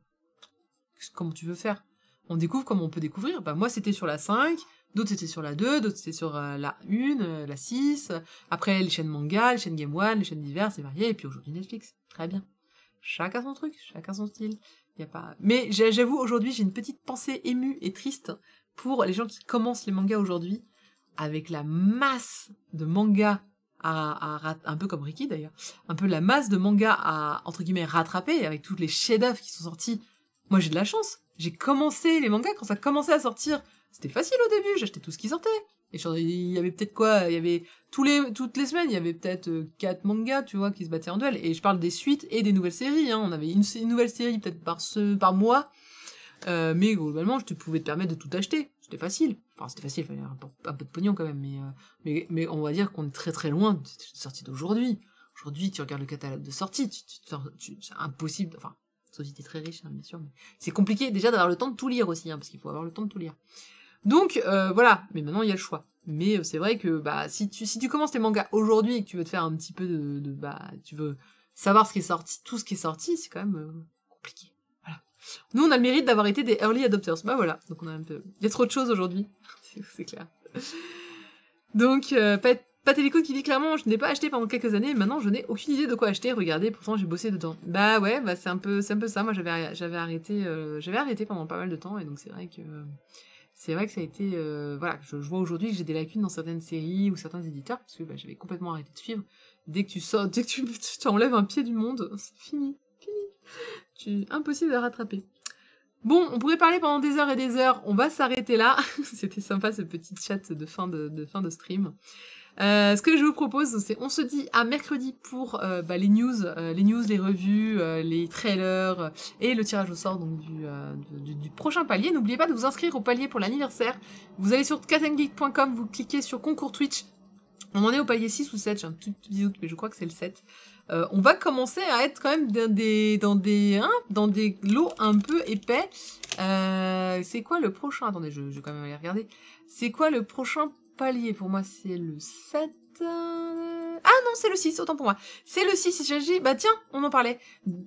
comment tu veux faire? On découvre comme on peut découvrir. Bah moi, c'était sur la 5, d'autres c'était sur la 2, d'autres c'était sur la 1, la 6, après les chaînes manga, les chaînes Game One, les chaînes diverses et variées, et puis aujourd'hui Netflix. Très bien. Chacun son truc, chacun son style. Y a pas... Mais j'avoue, aujourd'hui, j'ai une petite pensée émue et triste pour les gens qui commencent les mangas aujourd'hui, avec la masse de mangas un peu comme Ricky d'ailleurs, un peu la masse de mangas à, entre guillemets, rattraper, avec toutes les chefs-d'œuvre qui sont sortis. Moi, j'ai de la chance. J'ai commencé les mangas quand ça commençait à sortir. C'était facile au début, j'achetais tout ce qui sortait. Et il y avait peut-être quoi? Il y avait toutes les semaines, il y avait peut-être 4 mangas, tu vois, qui se battaient en duel. Et je parle des suites et des nouvelles séries, hein. On avait une nouvelle série peut-être par mois. Mais globalement, je pouvais te permettre de tout acheter. C'était facile. Enfin, c'était facile, il fallait un peu de pognon quand même. Mais on va dire qu'on est très très loin de sortie d'aujourd'hui. Aujourd'hui, tu regardes le catalogue de sortie, c'est impossible. Enfin, sauf si t'es très riche, hein, bien sûr. Mais c'est compliqué déjà d'avoir le temps de tout lire aussi, hein, parce qu'il faut avoir le temps de tout lire. Donc voilà, mais maintenant il y a le choix. Mais c'est vrai que bah si tu commences tes mangas aujourd'hui et que tu veux te faire un petit peu tu veux savoir ce qui est sorti, tout ce qui est sorti, c'est quand même compliqué. Voilà. Nous on a le mérite d'avoir été des early adopters. Bah voilà, donc on a un peu il y a trop de choses aujourd'hui. c'est clair. Donc pas Télécoute qui dit clairement je n'ai pas acheté pendant quelques années, maintenant je n'ai aucune idée de quoi acheter, regardez, pourtant j'ai bossé dedans. Bah ouais, bah c'est un peu ça, moi j'avais arrêté pendant pas mal de temps et donc c'est vrai que ça a été... voilà, je vois aujourd'hui que j'ai des lacunes dans certaines séries ou certains éditeurs, parce que bah, j'avais complètement arrêté de suivre. Dès que tu t'enlèves un pied du monde, c'est fini. Impossible à rattraper. Bon, on pourrait parler pendant des heures et des heures, on va s'arrêter là. C'était sympa ce petit chat de fin de stream. Ce que je vous propose, c'est on se dit à mercredi pour les news, les revues, les trailers et le tirage au sort donc du prochain palier. N'oubliez pas de vous inscrire au palier pour l'anniversaire. Vous allez sur catandgeek.com, vous cliquez sur concours Twitch. On en est au palier 6 ou 7, j'ai un tout petit doute, mais je crois que c'est le 7. On va commencer à être quand même dans des lots un peu épais. C'est quoi le prochain? Attendez, je vais quand même aller regarder. C'est quoi le prochain palier? Pour moi, c'est le 7. Ah non, c'est le 6, autant pour moi. C'est le 6, il s'agit... Bah tiens, on en parlait.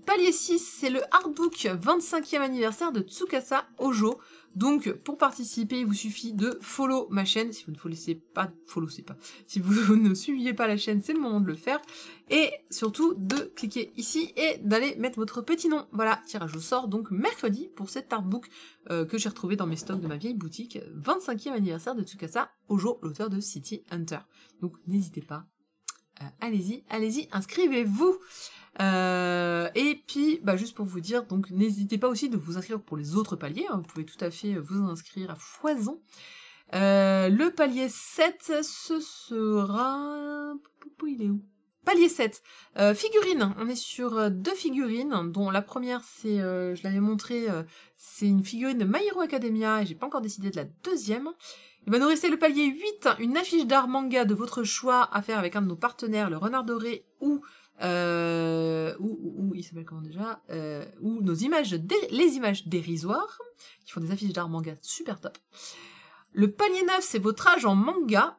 Palier 6, c'est le artbook 25e anniversaire de Tsukasa Ojo. Donc, pour participer, il vous suffit de follow ma chaîne. Si vous ne Si vous ne suiviez pas la chaîne, c'est le moment de le faire. Et surtout, de cliquer ici et d'aller mettre votre petit nom. Voilà, tirage au sort, donc mercredi, pour cet artbook que j'ai retrouvé dans mes stocks de ma vieille boutique. 25e anniversaire de Tsukasa Ojo, l'auteur de City Hunter. Donc, n'hésitez pas. Allez-y, inscrivez-vous. Et puis, bah, juste pour vous dire, donc n'hésitez pas aussi de vous inscrire pour les autres paliers, hein, vous pouvez tout à fait vous inscrire à foison. Le palier 7, ce sera... Il est où? Palier 7, figurines, on est sur 2 figurines, dont la première c'est, je l'avais montré, c'est une figurine de My Hero Academia, et j'ai pas encore décidé de la deuxième. Il va nous rester le palier 8, une affiche d'art manga de votre choix à faire avec un de nos partenaires, le Renard Doré, ou il s'appelle comment déjà, ou nos images, les images dérisoires, qui font des affiches d'art manga super top. Le palier 9, c'est votre âge en manga,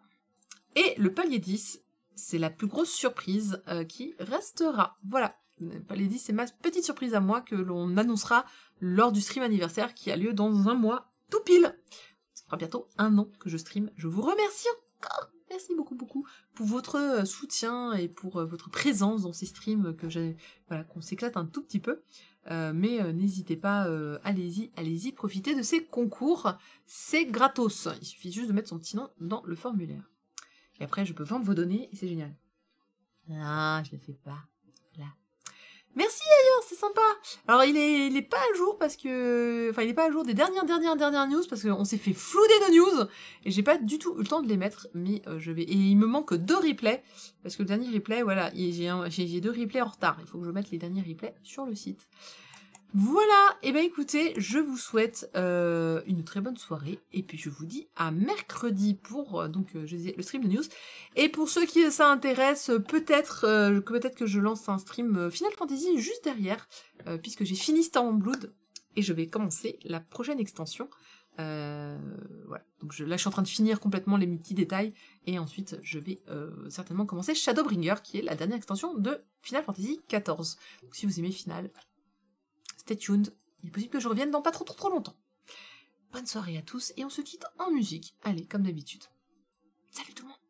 et le palier 10, c'est la plus grosse surprise qui restera. Voilà, le palier 10, c'est ma petite surprise à moi que l'on annoncera lors du stream anniversaire qui a lieu dans un mois tout pile. Ça fera bientôt 1 an que je stream. Je vous remercie encore, merci beaucoup pour votre soutien et pour votre présence dans ces streams que j'ai, voilà, qu'on s'éclate un tout petit peu. Mais n'hésitez pas, allez-y, profitez de ces concours, c'est gratos. Il suffit juste de mettre son petit nom dans le formulaire. Et après, je peux vendre vos données et c'est génial. Ah, je le fais pas. Là. Merci ailleurs, c'est sympa. Alors il est pas à jour parce que, enfin il est pas à jour des dernières news parce qu'on s'est fait flouder nos news et j'ai pas du tout eu le temps de les mettre. Mais je vais, et il me manque 2 replays parce que le dernier replay, voilà, j'ai 2 replays en retard. Il faut que je mette les derniers replays sur le site. Voilà, et ben écoutez, je vous souhaite une très bonne soirée, et puis je vous dis à mercredi pour je disais, le stream de news. Et pour ceux qui ça intéresse, peut-être que je lance un stream Final Fantasy juste derrière, puisque j'ai fini Star Wars Blood, et je vais commencer la prochaine extension. Voilà, donc là je suis en train de finir complètement les petits détails, et ensuite je vais certainement commencer Shadowbringer, qui est la dernière extension de Final Fantasy XIV. Donc si vous aimez Final... Stay tuned, il est possible que je revienne dans pas trop longtemps. Bonne soirée à tous et on se quitte en musique. Allez, comme d'habitude. Salut tout le monde!